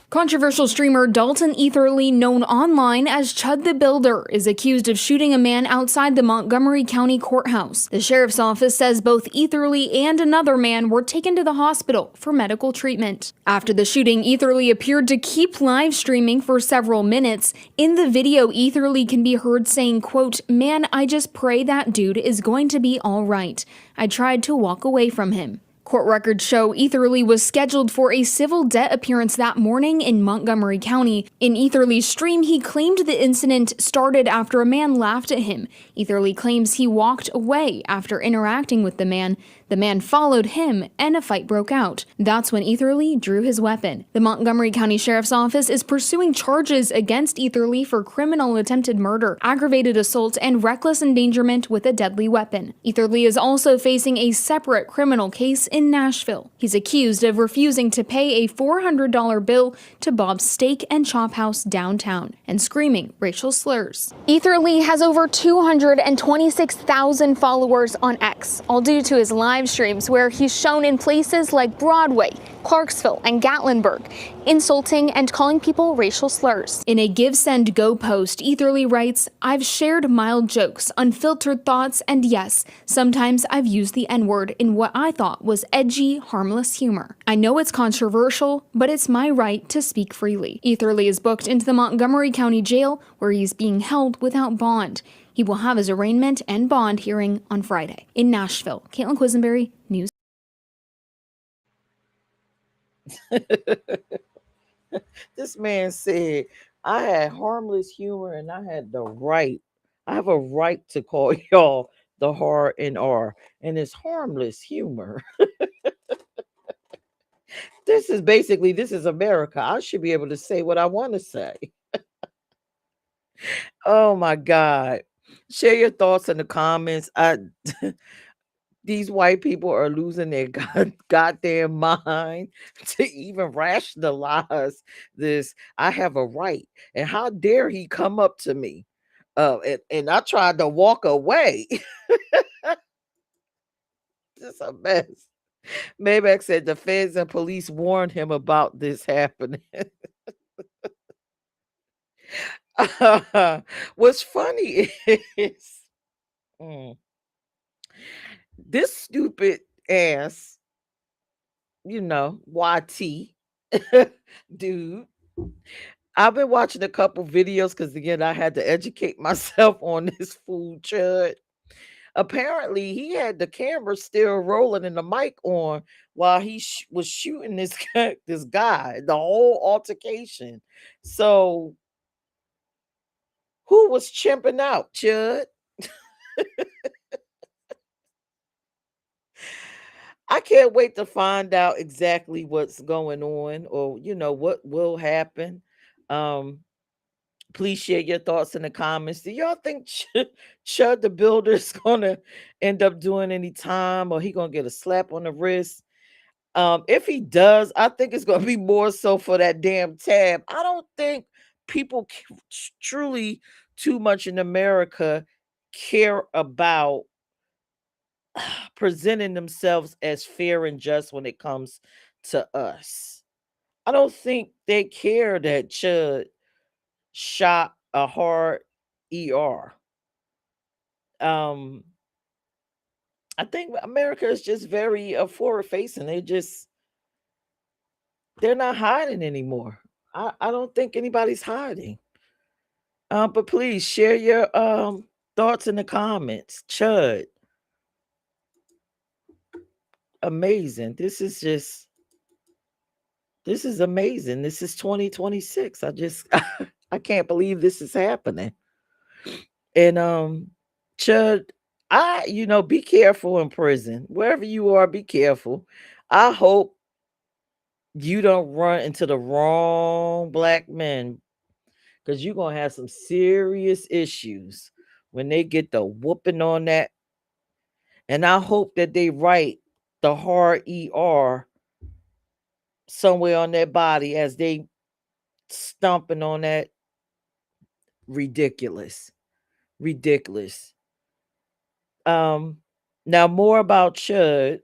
Controversial streamer Dalton Etherly, known online as Chud the Builder, is accused of shooting a man outside the Montgomery County Courthouse. The sheriff's office says both Etherly and another man were taken to the hospital for medical treatment. After the shooting, Etherly appeared to keep live streaming for several minutes. In the video, Etherly can be heard saying, quote, "Man, I just pray that dude is going to be all right. I tried to walk away from him." Court records show Etherly was scheduled for a civil debt appearance that morning in Montgomery County. In Etherly's stream, he claimed the incident started after a man laughed at him. Etherly claims he walked away after interacting with the man. The man followed him, and a fight broke out. That's when Etherly drew his weapon. The Montgomery County Sheriff's Office is pursuing charges against Etherly for criminal attempted murder, aggravated assault, and reckless endangerment with a deadly weapon. Etherly is also facing a separate criminal case in Nashville. He's accused of refusing to pay a $400 bill to Bob's Steak and Chop House downtown and screaming racial slurs. Etherly has over 226,000 followers on X, all due to his live streams where he's shown in places like Broadway, Clarksville, and Gatlinburg, insulting and calling people racial slurs. In a Give Send Go post, Etherly writes, "I've shared mild jokes, unfiltered thoughts, and yes, sometimes I've used the N-word in what I thought was edgy, harmless humor. I know it's controversial, but it's my right to speak freely." Etherly is booked into the Montgomery County Jail, where he's being held without bond. He will have his arraignment and bond hearing on Friday. In Nashville, Caitlin Quisenberry, News. This man said, I had harmless humor and I have a right to call y'all the hard and R, and it's harmless humor. This is America. I should be able to say what I want to say. Oh my God. Share your thoughts in the comments. These white people are losing their goddamn mind to even rationalize this. I have a right. And how dare he come up to me? And I tried to walk away. This a mess. Maybach said the feds and police warned him about this happening. What's funny is this stupid ass, YT dude. I've been watching a couple videos because again, I had to educate myself on this fool Chud. Apparently, he had the camera still rolling and the mic on while he was shooting this guy, the whole altercation. So, who was chimping out, Chud? I can't wait to find out exactly what's going on or, what will happen. Please share your thoughts in the comments. Do y'all think Chud the Builder is going to end up doing any time or he going to get a slap on the wrist? If he does, I think it's going to be more so for that damn tab. I don't think people truly too much in America care about presenting themselves as fair and just when it comes to us. I don't think they care that Chud shot a hard ER. I think America is just very forward facing. They're not hiding anymore. I don't think anybody's hiding. But please share your thoughts in the comments. Chud, amazing. This is amazing. This is 2026. I can't believe this is happening. And Chud, be careful in prison. Wherever you are, be careful. I hope you don't run into the wrong black men, because you're gonna have some serious issues when they get the whooping on that. And I hope that they write the hard ER somewhere on their body as they stomping on that. Ridiculous. Ridiculous. Now more about Chud.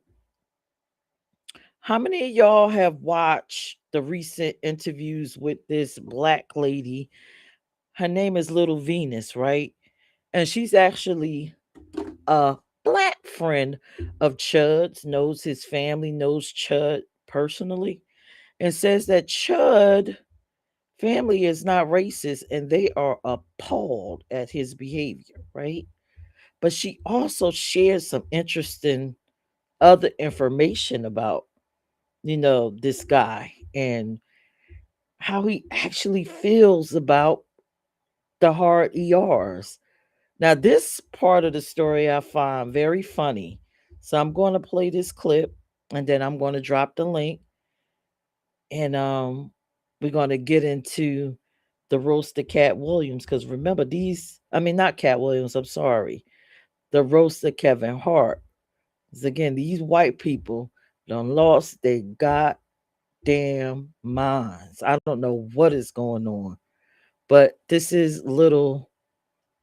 How many of y'all have watched the recent interviews with this black lady? Her name is Little Venus, right? And she's actually a black friend of Chud's, knows his family, knows Chud personally, and says that Chud family is not racist and they are appalled at his behavior, right? But she also shares some interesting other information about, this guy and how he actually feels about the hard ERs. Now, this part of the story I find very funny. So I'm going to play this clip and then I'm going to drop the link, and we're going to get into the roast of Cat Williams, because remember not Cat Williams, I'm sorry. The roast of Kevin Hart. 'Cause again, these white people done lost their goddamn minds. I don't know what is going on. But this is Little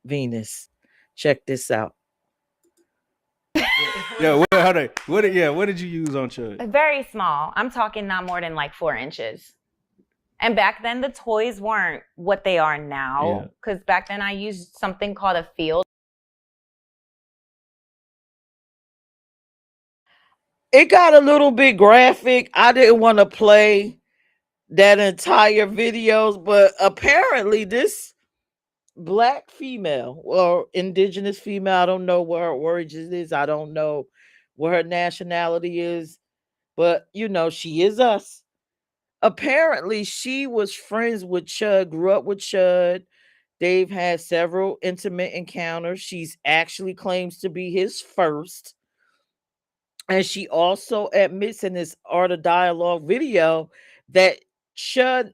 Venus. Check this out. Yeah, what did you use on Chud? Very small. I'm talking not more than like 4 inches. And back then the toys weren't what they are now. Because back then I used something called a field. It got a little bit graphic. I didn't want to play that entire videos, but apparently this black female or indigenous female, I don't know where her origin is, I don't know what her nationality is, but she is us. Apparently she was friends with Chud, grew up with Chud. They've had several intimate encounters. She's actually claims to be his first. And she also admits in this Art of Dialogue video that Chud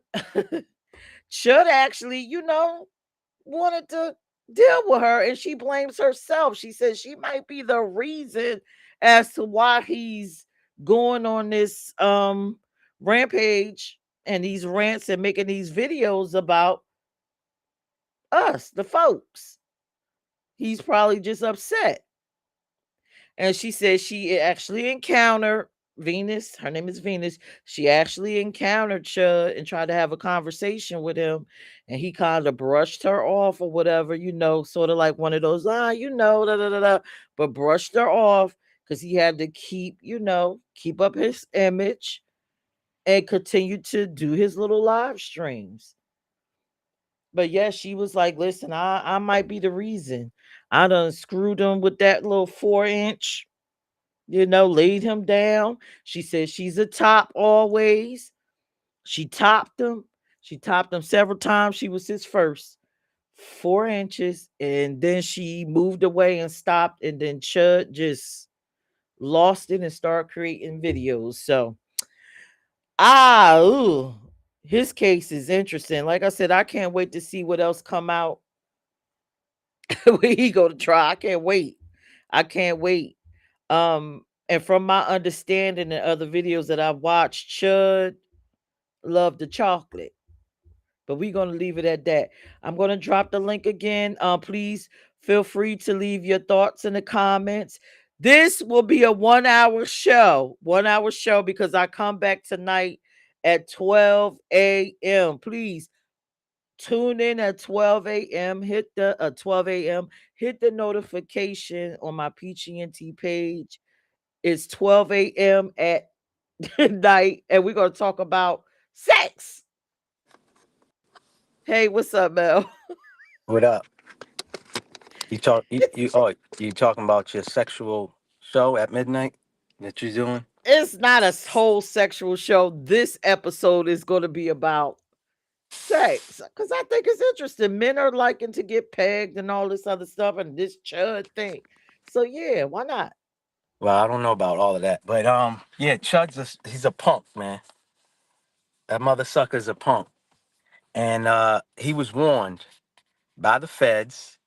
Chud actually, wanted to deal with her, and she blames herself. She says she might be the reason as to why he's going on this rampage and these rants and making these videos about us, the folks. He's probably just upset. And she says she actually encountered Venus. Her name is Venus. She actually encountered Chud and tried to have a conversation with him. And he kind of brushed her off or whatever, sort of like one of those, da da da da, but brushed her off because he had to keep up his image and continue to do his little live streams. But yeah, she was like, listen, I might be the reason. I done screwed him with that little 4-inch, laid him down. She said she's a top always. She topped him. She topped him several times. She was his first. 4 inches. And then she moved away and stopped. And then Chud just lost it and started creating videos. So, his case is interesting. Like I said, I can't wait to see what else come out when he go to trial. I can't wait. I can't wait. And from my understanding and other videos that I've watched, Chud loved the chocolate. But we're going to leave it at that. I'm going to drop the link again. Please feel free to leave your thoughts in the comments. This will be a 1-hour show. 1-hour show because I come back tonight at 12 a.m. Please tune in at 12 a.m. Hit the 12 a.m. Hit the notification on my PGNT page. It's 12 a.m. at night, and we're going to talk about sex. Hey, what's up, Mel? What up? You talking about your sexual show at midnight? that you're doing? It's not a whole sexual show. This episode is going to be about sex because I think it's interesting. Men are liking to get pegged and all this other stuff and this chud thing. So yeah, why not? Well, I don't know about all of that, but yeah, he's a punk, man. That mother sucker's a punk, and he was warned by the feds,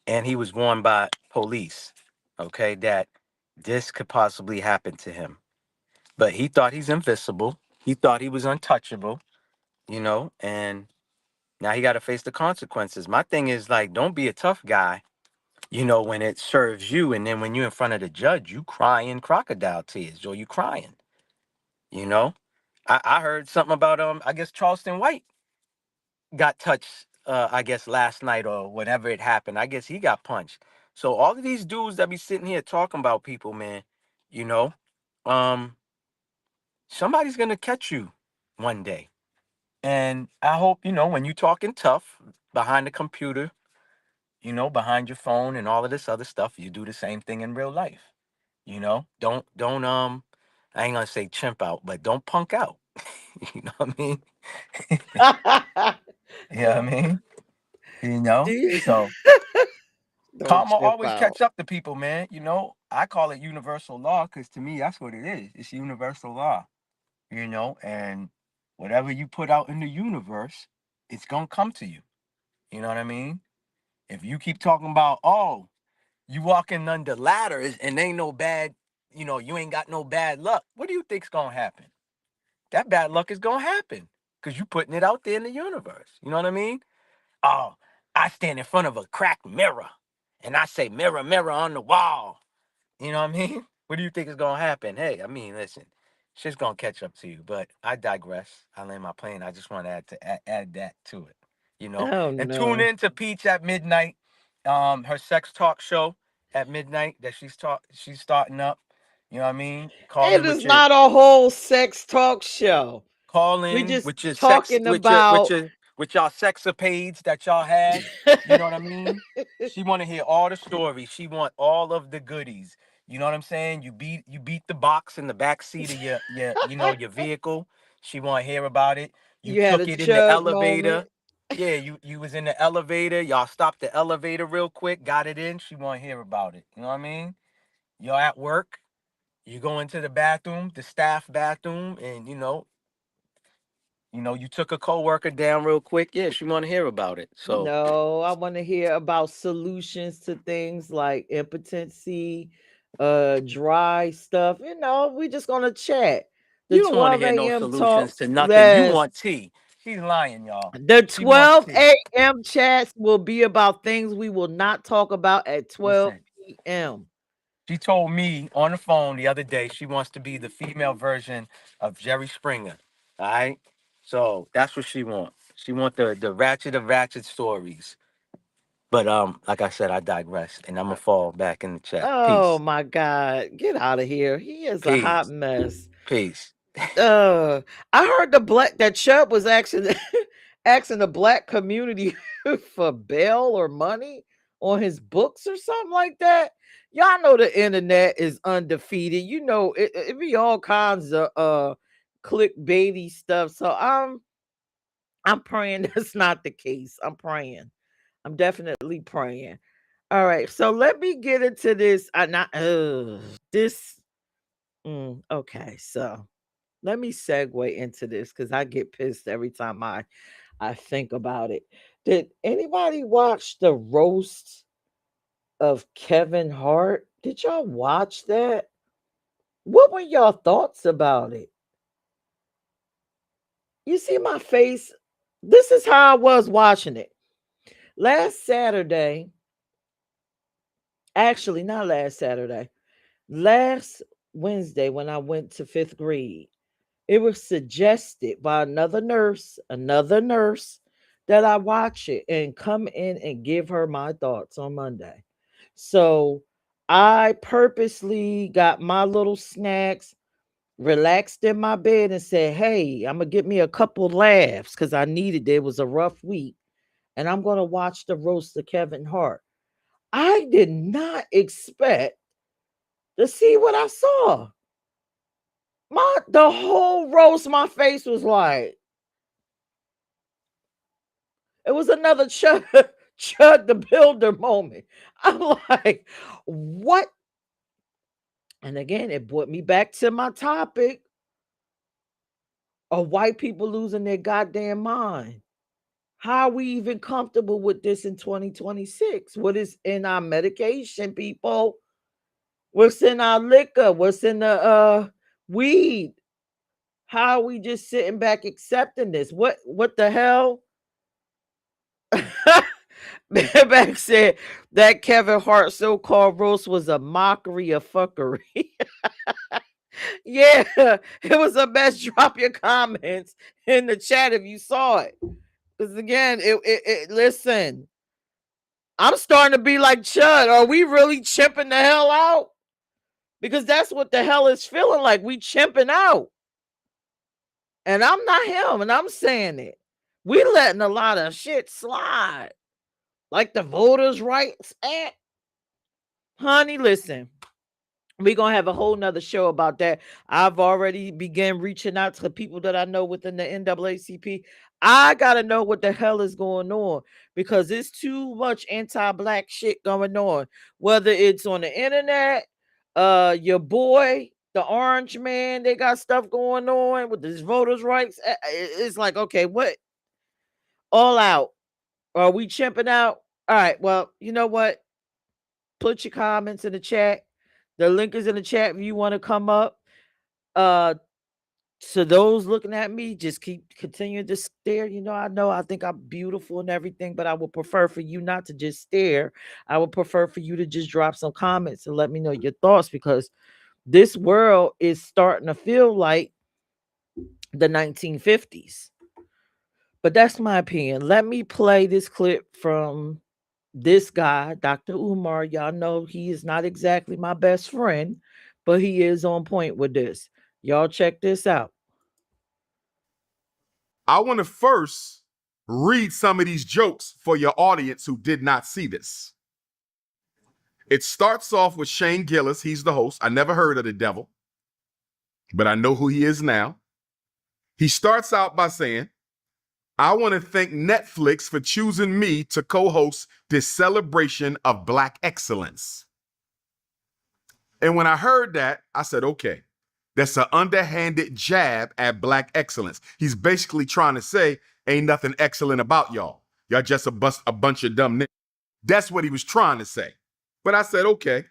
and he was warned by police, okay, that this could possibly happen to him. But he thought he's invincible. He thought he was untouchable, and now he got to face the consequences. My thing is like, don't be a tough guy, when it serves you, and then when you're in front of the judge, you crying crocodile tears, or you crying, you know. I heard something about I guess Charleston White got touched, I guess last night or whenever it happened. I guess he got punched. So all of these dudes that be sitting here talking about people, man, you know, um, somebody's gonna catch you one day. And I hope, when you talking tough behind the computer, behind your phone and all of this other stuff, you do the same thing in real life. Don't I ain't gonna say chimp out, but don't punk out. You know what I mean? You know what I mean? So Don't karma chip always out. catch up to people, man. I call it universal law because to me that's what it is. It's universal law. And whatever you put out in the universe, it's gonna come to you. You know what I mean? If you keep talking about, oh, you walking under ladders and ain't no bad, you ain't got no bad luck. What do you think's gonna happen? That bad luck is gonna happen because you putting it out there in the universe. You know what I mean? Oh, I stand in front of a cracked mirror and I say, mirror, mirror on the wall. You know what I mean? What do you think is gonna happen? Hey, I mean, listen, shit's gonna catch up to you. But I digress. I land my plane. I just want to add that to it. Oh And tune no. in to Peach at midnight. Her sex talk show at midnight that she's starting up. You know what I mean? Call It in is with your not a whole sex talk show. call We're in just with your sex talking about with y'all sexapades that y'all had. You know what I mean? She want to hear all the stories. She want all of the goodies. You know what I'm saying? You beat the box in the back seat of your vehicle. She want to hear about it. You you had a took it in the chug moment. elevator. Yeah, you was in the elevator. Y'all stopped the elevator real quick, got it in. She want to hear about it. You know what I mean? You're at work. You go into the bathroom, the staff bathroom, and you took a coworker down real quick. Yeah, she want to hear about it. So No, I want to hear about solutions to things like impotency, dry stuff. We just gonna chat. The you don't want to 12 hear no a.m. solutions to talks. nothing. You Yes. want tea. She's lying, y'all. The She wants 12 tea. a.m. chats will be about things we will not talk about at 12 Listen, p.m. she told me on the phone the other day she wants to be the female version of Jerry Springer. All right. So that's what she wants. She want the ratchet of ratchet stories. But like I said, I digress, and I'm gonna fall back in the chat. Oh Peace. my God. Get out of here. He is a hot Peace. mess. Peace. Uh, I heard that Chubb was actually asking the black community for bail or money on his books or something like that. Y'all know the internet is undefeated. It be all kinds of clickbaity stuff. So I'm praying that's not the case. I'm praying. I'm definitely praying. All right, so let me get into this. I not this. Okay, so let me segue into this because I get pissed every time I think about it. Did anybody watch the roast of Kevin Hart? Did y'all watch that? What were y'all thoughts about it? You see my face? This is how I was watching it. Last Saturday, actually, not last Saturday, last Wednesday when I went to fifth grade, it was suggested by another nurse, that I watch it and come in and give her my thoughts on Monday. So I purposely got my little snacks, relaxed in my bed, and said, hey, I'm going to get me a couple laughs because I needed it. It was a rough week. And I'm going to watch the roast of Kevin Hart. I did not expect to see what I saw. The whole roast, my face was like, it was another Chud the Builder moment. I'm like, what? And again, it brought me back to my topic of white people losing their goddamn mind. How are we even comfortable with this in 2026? What is in our medication, people? What's in our liquor? What's in the weed? How are we just sitting back accepting this? What the hell? Back said that Kevin Hart so-called roast was a mockery of fuckery. Yeah, it was a mess. Drop your comments in the chat if you saw it. Because again, listen, I'm starting to be like Chud. Are we really chimping the hell out? Because that's what the hell is feeling like. We chimping out. And I'm not him, and I'm saying it. We letting a lot of shit slide. Like the Voters' Rights Act. Honey, listen. We're going to have a whole nother show about that. I've already began reaching out to the people that I know within the NAACP. I got to know what the hell is going on because it's too much anti-black shit going on. Whether it's on the internet, your boy, the orange man, they got stuff going on with this voters' rights. It's like, okay, what? All out. Are we chimping out? All right, well, you know what? Put your comments in the chat. The link is in the chat if you want to come up. So those looking at me, just continue to stare. I think I'm beautiful and everything, but I would prefer for you not to just stare. I would prefer for you to just drop some comments and let me know your thoughts because this world is starting to feel like the 1950s. But that's my opinion. Let me play this clip from this guy, Dr. Umar. Y'all know he is not exactly my best friend, but he is on point with this. Y'all check this out. I want to first read some of these jokes for your audience who did not see this. It starts off with Shane Gillis. He's the host. I never heard of the devil, but I know who he is now. He starts out by saying, I want to thank Netflix for choosing me to co-host this celebration of Black excellence. And when I heard that, I said, okay, that's an underhanded jab at Black excellence. He's basically trying to say, ain't nothing excellent about y'all. Y'all just a bunch of dumb niggas. That's what he was trying to say. But I said, okay,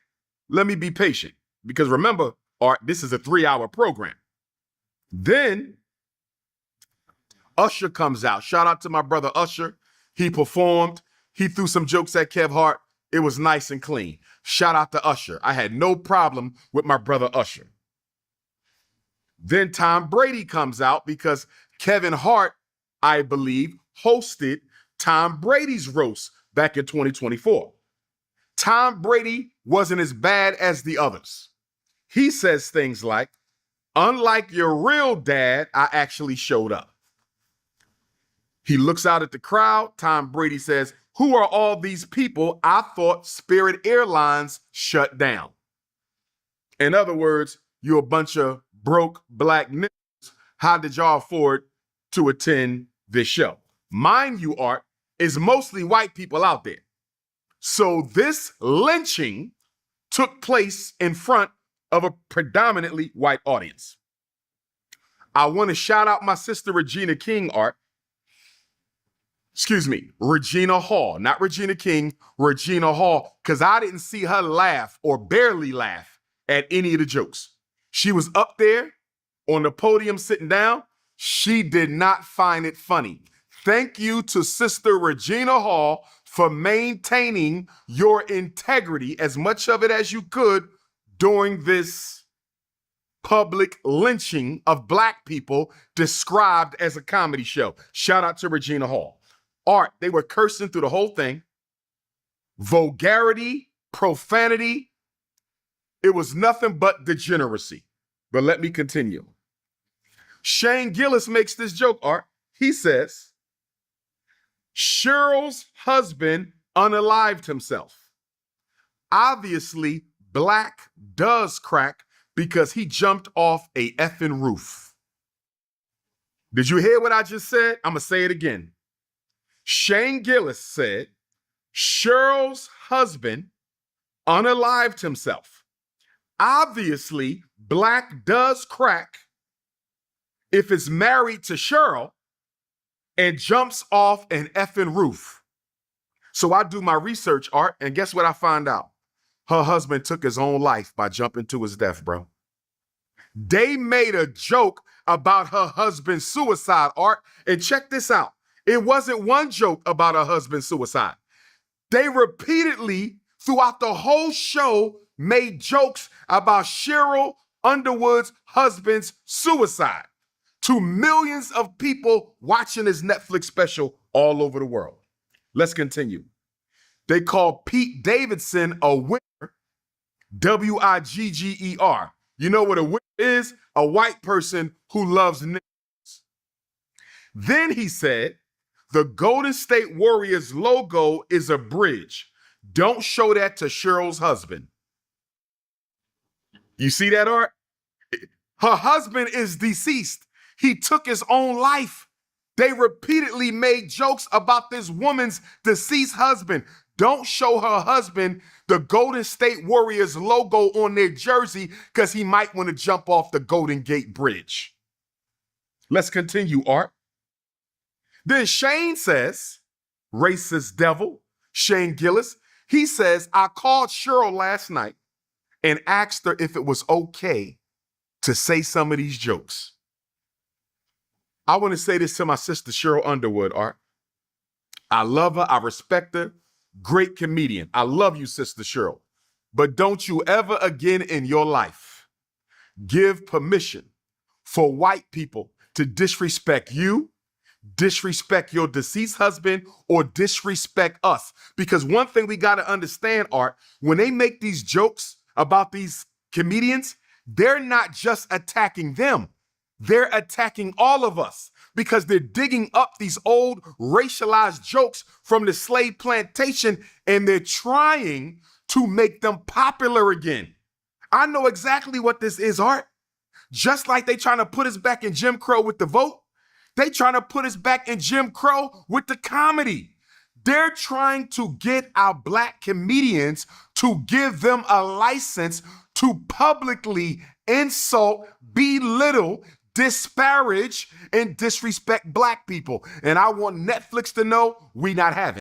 let me be patient. Because remember, Art, this is a 3-hour program. Then Usher comes out. Shout out to my brother Usher. He performed. He threw some jokes at Kev Hart. It was nice and clean. Shout out to Usher. I had no problem with my brother Usher. Then Tom Brady comes out because Kevin Hart, I believe, hosted Tom Brady's roast back in 2024. Tom Brady wasn't as bad as the others. He says things like, unlike your real dad, I actually showed up. He looks out at the crowd. Tom Brady says, who are all these people? I thought Spirit Airlines shut down. In other words, you're a bunch of broke black niggas. How did y'all afford to attend this show? Mind you, Art, is mostly white people out there. So this lynching took place in front of a predominantly white audience. I want to shout out my sister Regina King, Art. Excuse me, Regina Hall, not Regina King, Regina Hall, because I didn't see her laugh or barely laugh at any of the jokes. She was up there on the podium sitting down. She did not find it funny. Thank you to Sister Regina Hall for maintaining your integrity, as much of it as you could, during this public lynching of black people described as a comedy show. Shout out to Regina Hall. Art, they were cursing through the whole thing. Vulgarity, profanity. It was nothing but degeneracy. But let me continue. Shane Gillis makes this joke, Art. He says, Cheryl's husband unalived himself. Obviously, black does crack because he jumped off a effing roof. Did you hear what I just said? I'm going to say it again. Shane Gillis said Cheryl's husband unalived himself. Obviously, black does crack if it's married to Cheryl and jumps off an effing roof. So I do my research, Art, and guess what I find out? Her husband took his own life by jumping to his death, bro. They made a joke about her husband's suicide, Art, and check this out. It wasn't one joke about her husband's suicide. They repeatedly, throughout the whole show, made jokes about Cheryl Underwood's husband's suicide to millions of people watching this Netflix special all over the world. Let's continue. They called Pete Davidson a wigger, W-I-G-G-E-R. You know what a wigger is? A white person who loves niggas. Then he said, the Golden State Warriors logo is a bridge. Don't show that to Cheryl's husband. You see that, Art? Her husband is deceased. He took his own life. They repeatedly made jokes about this woman's deceased husband. Don't show her husband the Golden State Warriors logo on their jersey because he might want to jump off the Golden Gate Bridge. Let's continue, Art. Then Shane says, racist devil, Shane Gillis, he says, I called Cheryl last night and asked her if it was okay to say some of these jokes. I want to say this to my sister, Cheryl Underwood, Art. I love her. I respect her. Great comedian. I love you, Sister Cheryl. But don't you ever again in your life give permission for white people to disrespect you, disrespect your deceased husband, or disrespect us. Because one thing we got to understand, Art, when they make these jokes about these comedians, they're not just attacking them. They're attacking all of us because they're digging up these old racialized jokes from the slave plantation and they're trying to make them popular again. I know exactly what this is, Art. Just like they trying to put us back in Jim Crow with the vote, they trying to put us back in Jim Crow with the comedy. They're trying to get our black comedians to give them a license to publicly insult, belittle, disparage, and disrespect black people. And I want Netflix to know we not having.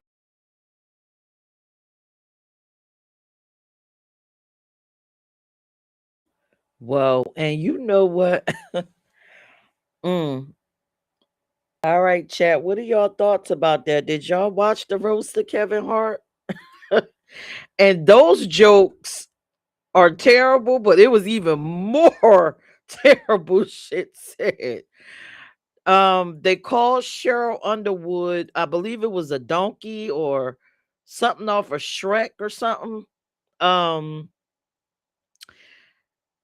Well, and you know what? All right, chat. What are y'all thoughts about that? Did y'all watch the roast of Kevin Hart? And those jokes are terrible, but it was even more terrible shit said. They called Cheryl Underwood, I believe it was a donkey or something off of Shrek or something.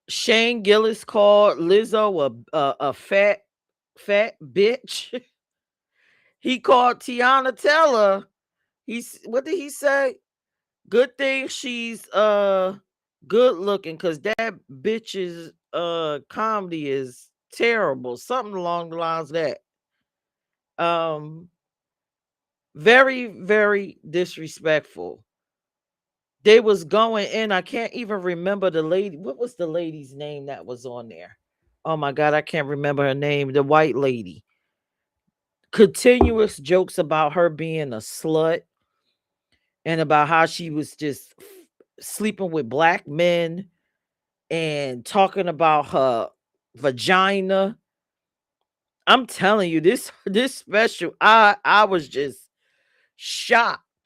Shane Gillis called Lizzo a fat bitch. He called Tiana Teller. What did he say? Good thing she's good looking because that bitch's comedy is terrible. Something along the lines of that. Very, very disrespectful. They was going in. I can't even remember the lady. What was the lady's name that was on there? Oh my God, I can't remember her name. The white lady. Continuous jokes about her being a slut and about how she was just sleeping with black men and talking about her vagina. I'm telling you, this special, I was just shocked.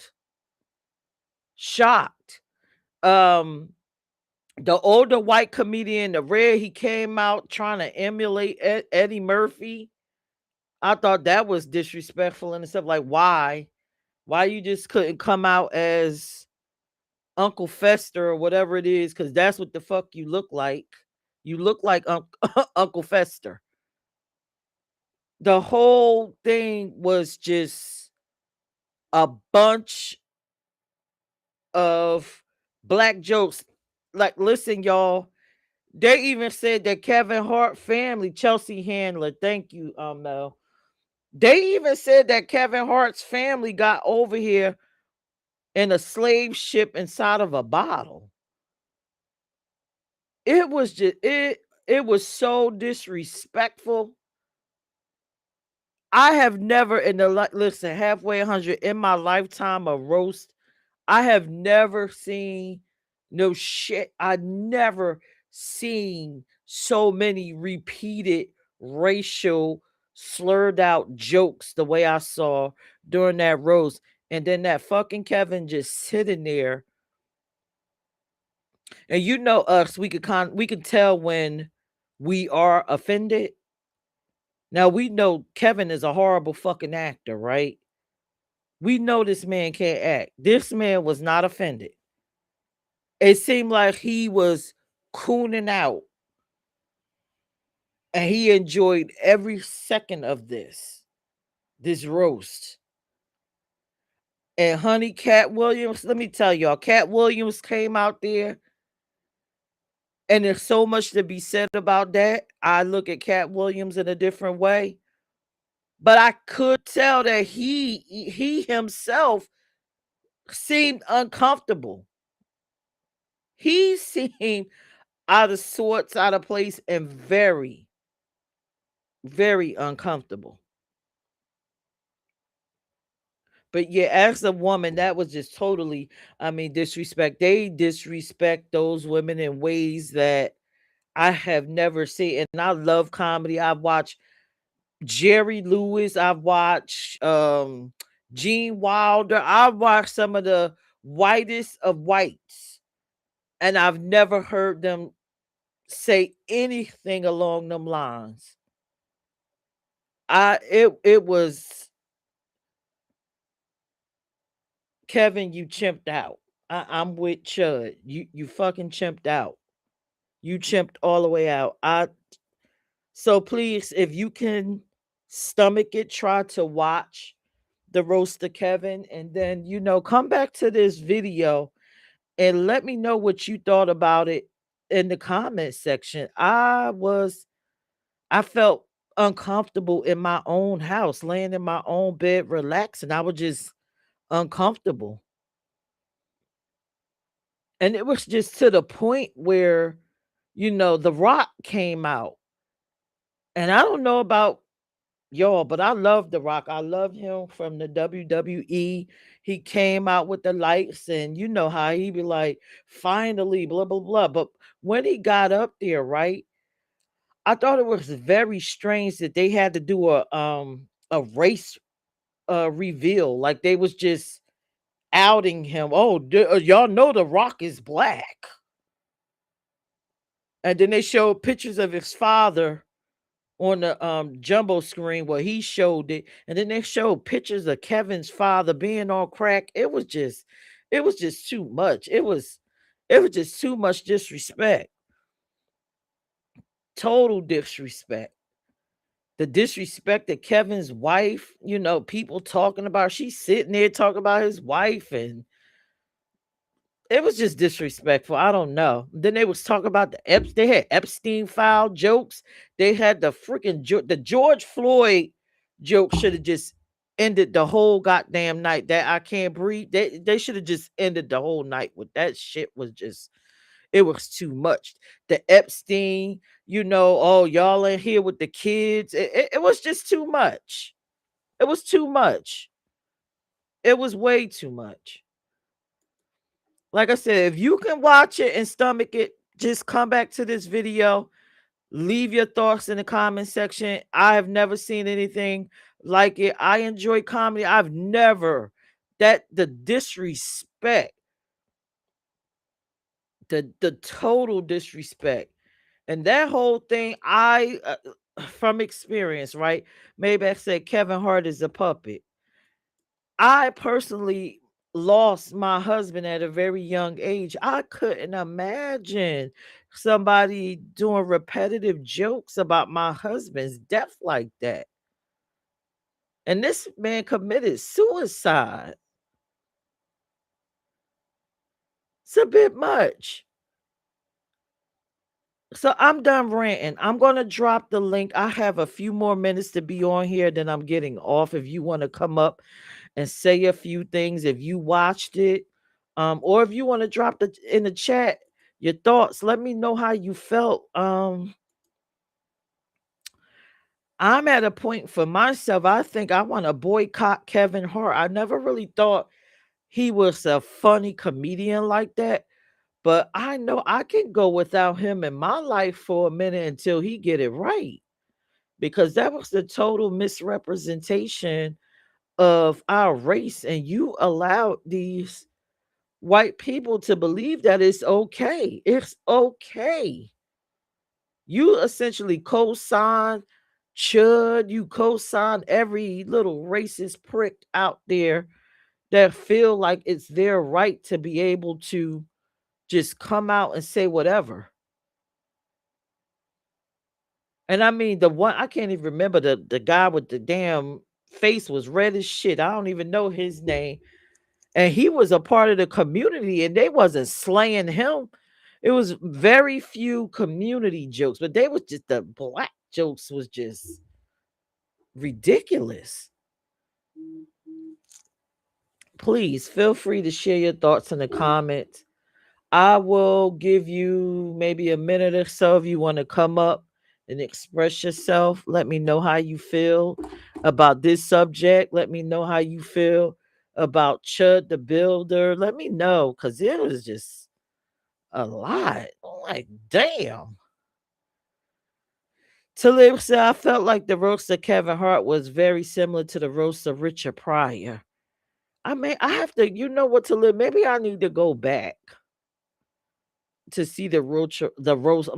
The older white comedian, the red, he came out trying to emulate Eddie Murphy. I thought that was disrespectful and stuff. Like, why you just couldn't come out as Uncle Fester or whatever it is, because that's what the fuck you look like. You look like Uncle Fester. The whole thing was just a bunch of black jokes. Like, listen, y'all, They even said that Kevin Hart family, Chelsea Handler, thank you, Mel. They even said that Kevin Hart's family got over here in a slave ship inside of a bottle. It was just it was so disrespectful. I have never in the listen, halfway 100 in my lifetime of roast, I have never seen no shit. I never seen so many repeated racial slurred out jokes the way I saw during that roast. And then that fucking Kevin just sitting there. And you know us, we can tell when we are offended. Now we know Kevin is a horrible fucking actor, right? We know this man can't act. This man was not offended. It seemed like he was cooning out and he enjoyed every second of this roast. And honey, Cat Williams, let me tell y'all, Cat Williams came out there, and there's so much to be said about that. I look at Cat Williams in a different way, but I could tell that he himself seemed uncomfortable. He seemed out of sorts, out of place, and very, very uncomfortable. But yeah, as a woman, that was just totally, I mean, disrespect. They disrespect those women in ways that I have never seen. And I love comedy. I've watched Jerry Lewis, I've watched Gene Wilder, I've watched some of the whitest of whites, and I've never heard them say anything along them lines. It was Kevin, you chimped out. I'm with Chud. You fucking chimped out. You chimped all the way out. So please, if you can stomach it, try to watch the roast of Kevin, and then come back to this video and let me know what you thought about it in the comment section. I felt uncomfortable in my own house, laying in my own bed, relaxing. I was just uncomfortable. And it was just to the point where, The Rock came out. And I don't know about y'all, but I love The Rock. I love him from the WWE. He came out with the lights, and you know how he be like, finally, blah, blah, blah. But when he got up there, right, I thought it was very strange that they had to do a race reveal. Like they was just outing him. Oh, y'all know The Rock is black. And then they showed pictures of his father on the jumbo screen where he showed it, and then they showed pictures of Kevin's father being on crack. It was just too much. It was just too much disrespect. Total disrespect. The disrespect that Kevin's wife, people talking about, she's sitting there talking about his wife, and it was just disrespectful. I don't know. Then they was talking about they had Epstein file jokes. They had the freaking the George Floyd joke should have just ended the whole goddamn night. That I can't breathe. They should have just ended the whole night with that shit. It was too much. The Epstein, oh, y'all in here with the kids. It was just too much. It was too much. It was way too much. Like I said, if you can watch it and stomach it, just come back to this video. Leave your thoughts in the comment section. I have never seen anything like it. I enjoy comedy. I've never the disrespect, the total disrespect, and that whole thing. From experience, right? Maybe I said Kevin Hart is a puppet. I personally lost my husband at a very young age. I couldn't imagine somebody doing repetitive jokes about my husband's death like that. And this man committed suicide. It's a bit much. So I'm done ranting. I'm gonna drop the link. I have a few more minutes to be on here, then I'm getting off. If you want to come up and say a few things, if you watched it, or if you want to drop the in the chat your thoughts, let me know how you felt. I'm at a point for myself. I think I want to boycott Kevin Hart. I never really thought he was a funny comedian like that. But I know I can go without him in my life for a minute until he get it right. Because that was the total misrepresentation of our race. And you allowed these white people to believe that it's okay. It's okay. You essentially co-sign Chud, you co-sign every little racist prick out there that feel like it's their right to be able to just come out and say whatever. And I mean, the one I can't even remember the guy with the damn face was red as shit. I don't even know his name. And he was a part of the community and they wasn't slaying him. It was very few community jokes, but they was just the black jokes was just ridiculous. Please feel free to share your thoughts in the comments. I will give you maybe a minute or so if you want to come up and express yourself. Let me know how you feel about this subject. Let me know how you feel about Chud the Builder. Let me know because it was just a lot. I'm like, damn. Talib said, I felt like the roast of Kevin Hart was very similar to the roast of Richard Pryor. I mean, I have to, you know what, Talib? Maybe I need to go back to see the roast, the roast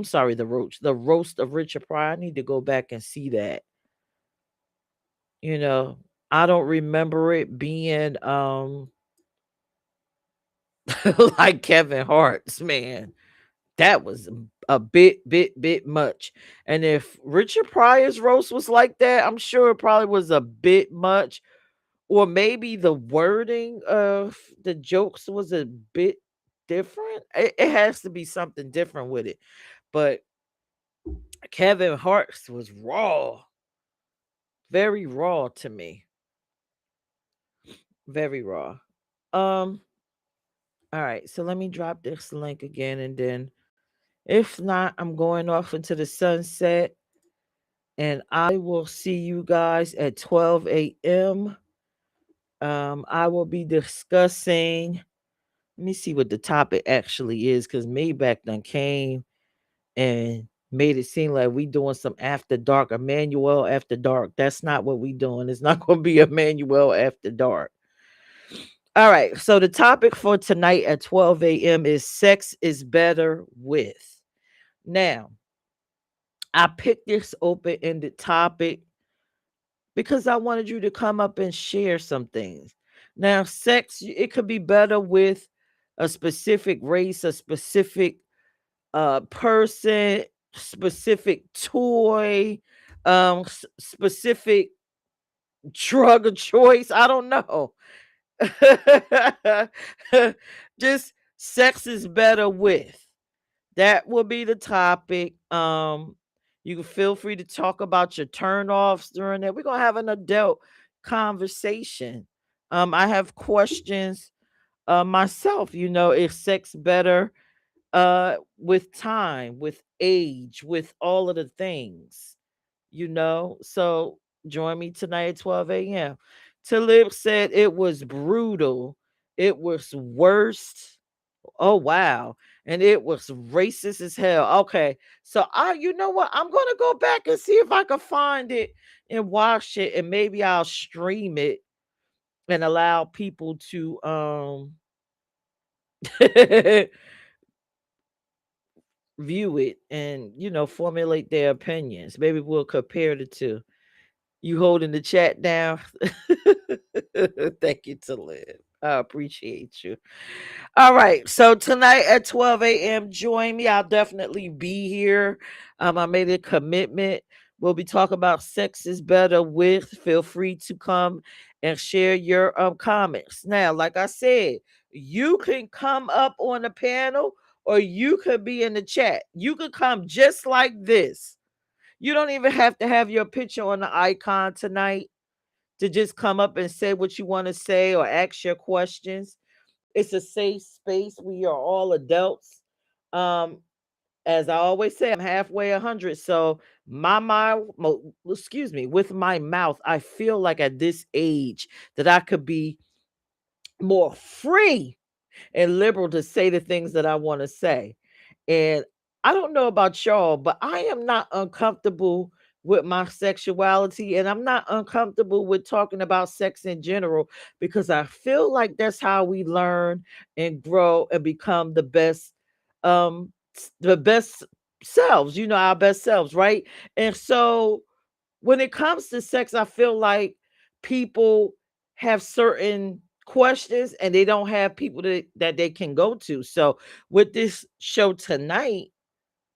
of Richard Pryor. I need to go back and see that. You know, I don't remember it being like Kevin Hart's, man. That was a bit much. And if Richard Pryor's roast was like that, I'm sure it probably was a bit much. Or maybe the wording of the jokes was a bit different. It has to be something different with it. But Kevin Hart's was raw. Very raw to me. Very raw. All right, so let me drop this link again and then if not, I'm going off into the sunset and I will see you guys at 12 a.m. I will be discussing. Let me see what the topic actually is because Maybach done came and made it seem like we doing some after dark, Emmanuel after dark. That's not what we doing. It's not going to be Emmanuel after dark. All right. So the topic for tonight at 12 a.m. is sex is better with. Now, I picked this open-ended topic because I wanted you to come up and share some things. Now, sex, it could be better with a specific race, a specific person, specific toy, specific drug of choice. I don't know. Just sex is better with. That will be the topic. You can feel free to talk about your turnoffs during that. We're gonna have an adult conversation. I have questions myself. You know, is sex better with time, with age, with all of the things? You know, so join me tonight at 12 a.m. Talib said it was brutal. It was worst. Oh wow. And it was racist as hell. Okay. So you know what? I'm gonna go back and see if I can find it and watch it, and maybe I'll stream it and allow people to view it and formulate their opinions. Maybe we'll compare the two. You holding the chat down? Thank you, Talib. I appreciate you. All right. So tonight at 12 a.m., join me. I'll definitely be here. I made a commitment. We'll be talking about sex is better with. Feel free to come and share your comments. Now, like I said, you can come up on the panel or you could be in the chat. You could come just like this. You don't even have to have your picture on the icon tonight to just come up and say what you want to say or ask your questions. It's a safe space. We are all adults. Um, as I always say, I'm halfway 100. So with my mouth, I feel like at this age that I could be more free and liberal to say the things that I want to say. And I don't know about y'all, but I am not uncomfortable with my sexuality, and I'm not uncomfortable with talking about sex in general, because I feel like that's how we learn and grow and become the best selves, our best selves, right? And so when it comes to sex, I feel like people have certain questions and they don't have people that they can go to. So with this show tonight,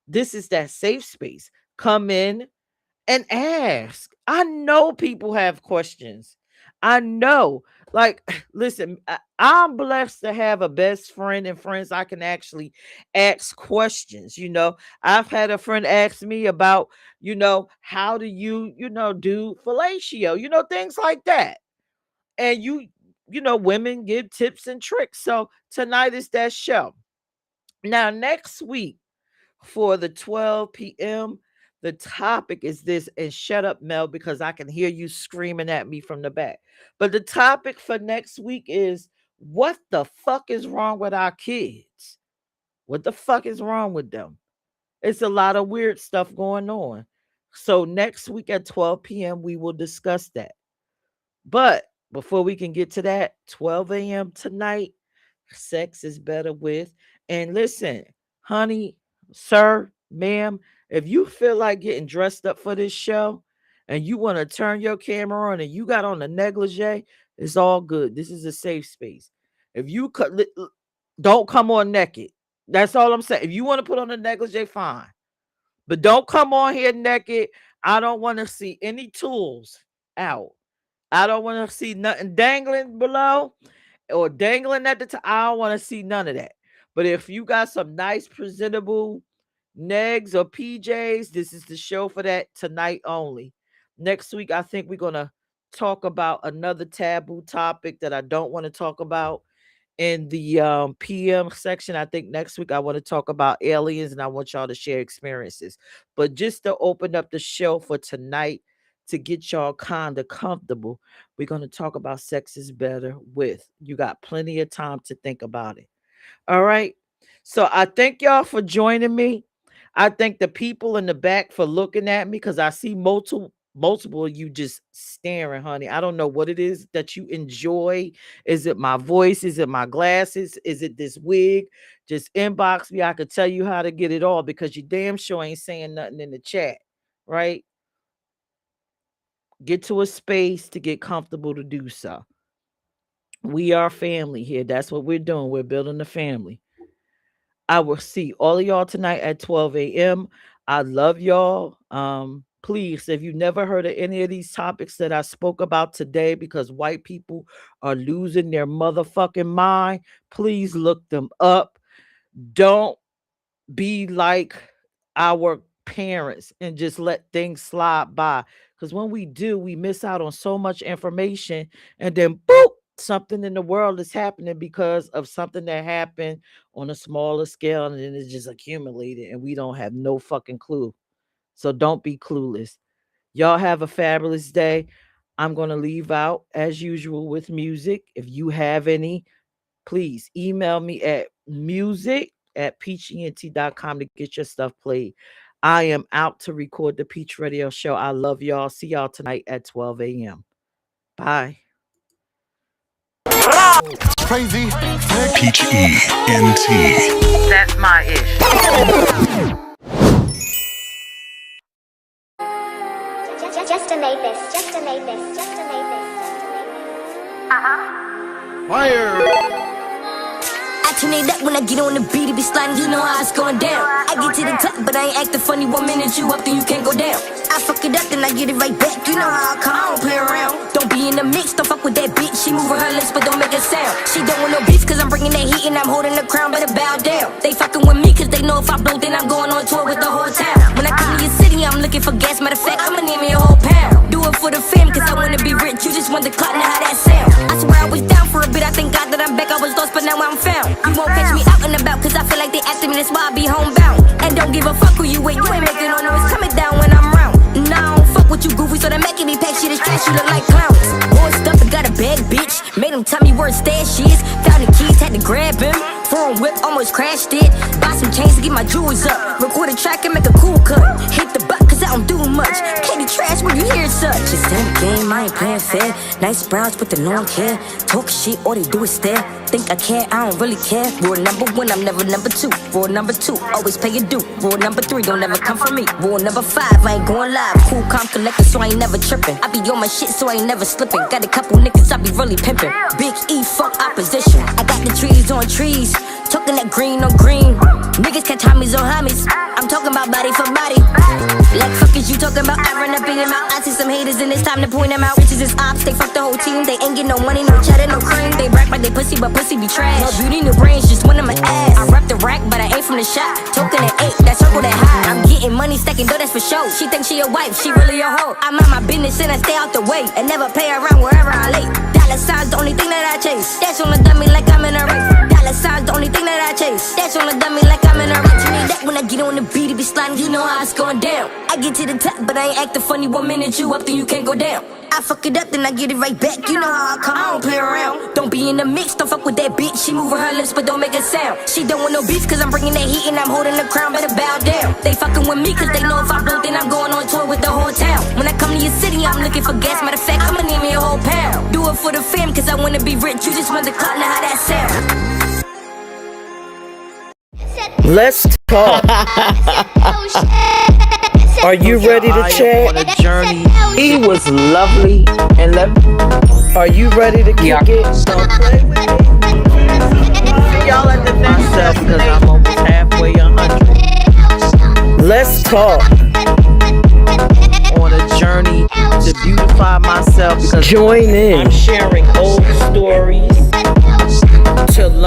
this is that safe space. Come in and ask. I know people have questions. I know. Like, listen, I'm blessed to have a best friend and friends I can actually ask questions. I've had a friend ask me about, how do you, do fellatio, things like that. And women give tips and tricks. So tonight is that show. Now, next week, for the 12 p.m. The topic is this, and shut up, Mel, because I can hear you screaming at me from the back. But the topic for next week is, what the fuck is wrong with our kids? What the fuck is wrong with them? It's a lot of weird stuff going on. So next week at 12 p.m., we will discuss that. But before we can get to that, 12 a.m. tonight, sex is better with. And listen, honey, sir, ma'am, if you feel like getting dressed up for this show and you want to turn your camera on and you got on a negligee, it's all good. This is a safe space. If you don't come on naked. That's all I'm saying. If you want to put on a negligee, fine. But don't come on here naked. I don't want to see any tools out. I don't want to see nothing dangling below or dangling at the top. I don't want to see none of that. But if you got some nice, presentable negs or PJs, this is the show for that tonight only. Next week, I think we're going to talk about another taboo topic that I don't want to talk about in the PM section. I think next week I want to talk about aliens and I want y'all to share experiences. But just to open up the show for tonight, to get y'all kind of comfortable, we're going to talk about sex is better with. You got plenty of time to think about it. All right. So I thank y'all for joining me. I thank the people in the back for looking at me, because I see multiple of you just staring, honey. I don't know what it is that you enjoy. Is it my voice? Is it my glasses? Is it this wig? Just inbox me. I could tell you how to get it all, because you damn sure ain't saying nothing in the chat, right? Get to a space to get comfortable to do so. We are family here. That's what we're doing. We're building a family. I will see all of y'all tonight at 12 a.m. I love y'all. Please, if you never heard of any of these topics that I spoke about today, because white people are losing their motherfucking mind, please look them up. Don't be like our parents and just let things slide by. Because when we do, we miss out on so much information, and then boop, something in the world is happening because of something that happened on a smaller scale, and then it's just accumulated and we don't have no fucking clue. So don't be clueless. Y'all have a fabulous day. I'm going to leave out as usual with music. If you have any, please email me at music@peachent.com to get your stuff played. I am out to record the Peach Radio Show. I love y'all. See y'all tonight at 12 a.m. Bye. Crazy. P-H-E-N-T. That's my ish. Just to make this. Fire. I Turn it up when I get on the beat, it be sliding, you know how it's going down. I get to the top, but I ain't acting funny. 1 minute you up, then you can't go down. I fuck it up, then I get it right back. You know how I come, I don't play around. Don't be in the mix, don't fuck with that bitch. She moving her lips, but don't make a sound. She don't want no beef, cause I'm bringing that heat and I'm holding the crown, better bow down. They fucking with me, cause they know if I blow, then I'm going on tour with the whole town. When I come to your city, I'm looking for gas. Matter of fact, I'ma need me a whole pound. Do it for the fam, cause I wanna be rich. You just want the clout, now how that sound. I swear I was down for a bit, I thank God that I'm back. I was lost, but now I'm found. You won't catch me out and about, cause I feel like they after me, that's why I be homebound. And don't give a fuck who you with, you ain't making no noise, coming down when I'm round. Nah, I don't fuck with you goofy, so they making me pack shit, it's trash, you look like clowns. Boy stuff and got a bag, bitch. Made him tell me where his stash is. Found the keys, had to grab him. Foreign whip, almost crashed it. Buy some chains to get my jewels up. Record a track and make a cool cut. Hit the butt, cause I don't do much. Candy trash when you hear such. It's in the game, I ain't playing fair. Nice brows with the long hair. Talk shit, all they do is stare. Think I care, I don't really care. Rule number 1, I'm never number 2. Rule number 2, always pay your due. Rule number 3, don't ever come for me. Rule number 5, I ain't going live. Cool, calm, collected, so I ain't never tripping. I be on my shit, so I ain't never slipping. Got a couple niggas, I be really pimping. Big E, fuck opposition. I got the trees on trees. Talking that green on green. Niggas catch homies on homies. I'm talking about body for body. Like fuck is you talking about? I run up in your mouth. I see some haters and it's time to point them out. Bitches is ops, they fuck the whole team. They ain't get no money, no cheddar, no cream. They brag about they pussy, but pussy be trash. No beauty, no brains, just one of my ass. I rep the rack, but I ain't from the shop. Talking at 8, that circle that high. I'm getting money, stacking dough, that's for show. She thinks she a wife, she really a hoe. I'm on my business and I stay out the way. And never play around wherever I lay. Dollar signs, the only thing that I chase. That's on the dummy like I'm in a race. Dollar signs, the only thing that I chase. That's on the dummy like I'm in a race. You need that when I get on the beat, it be sliding, you know how it's going down. I get to the top, but I ain't acting funny. 1 minute you up, then you can't go down. I fuck it up, then I get it right back. You know how I come, I don't play around. Don't be in the mix, don't fuck with that bitch. She moving her lips, but don't make a sound. She don't want no beef, cause I'm bringing that heat and I'm holding the crown, better bow down. They fucking with me, cause they know if I blow, then I'm going on tour with the whole town. When I come to your city, I'm looking for gas. Matter of fact, I'ma need me a whole pound. Do it for the fam, cause I wanna be rich. You just want the clout, now how that sound. Let's talk. Are you ready to chat? On a journey. He was lovely and Are you ready to kick it? Don't play with me. Y'all at the myself because I'm almost halfway 100. Let's talk. On a journey to beautify myself because join in. I'm sharing old stories to learn.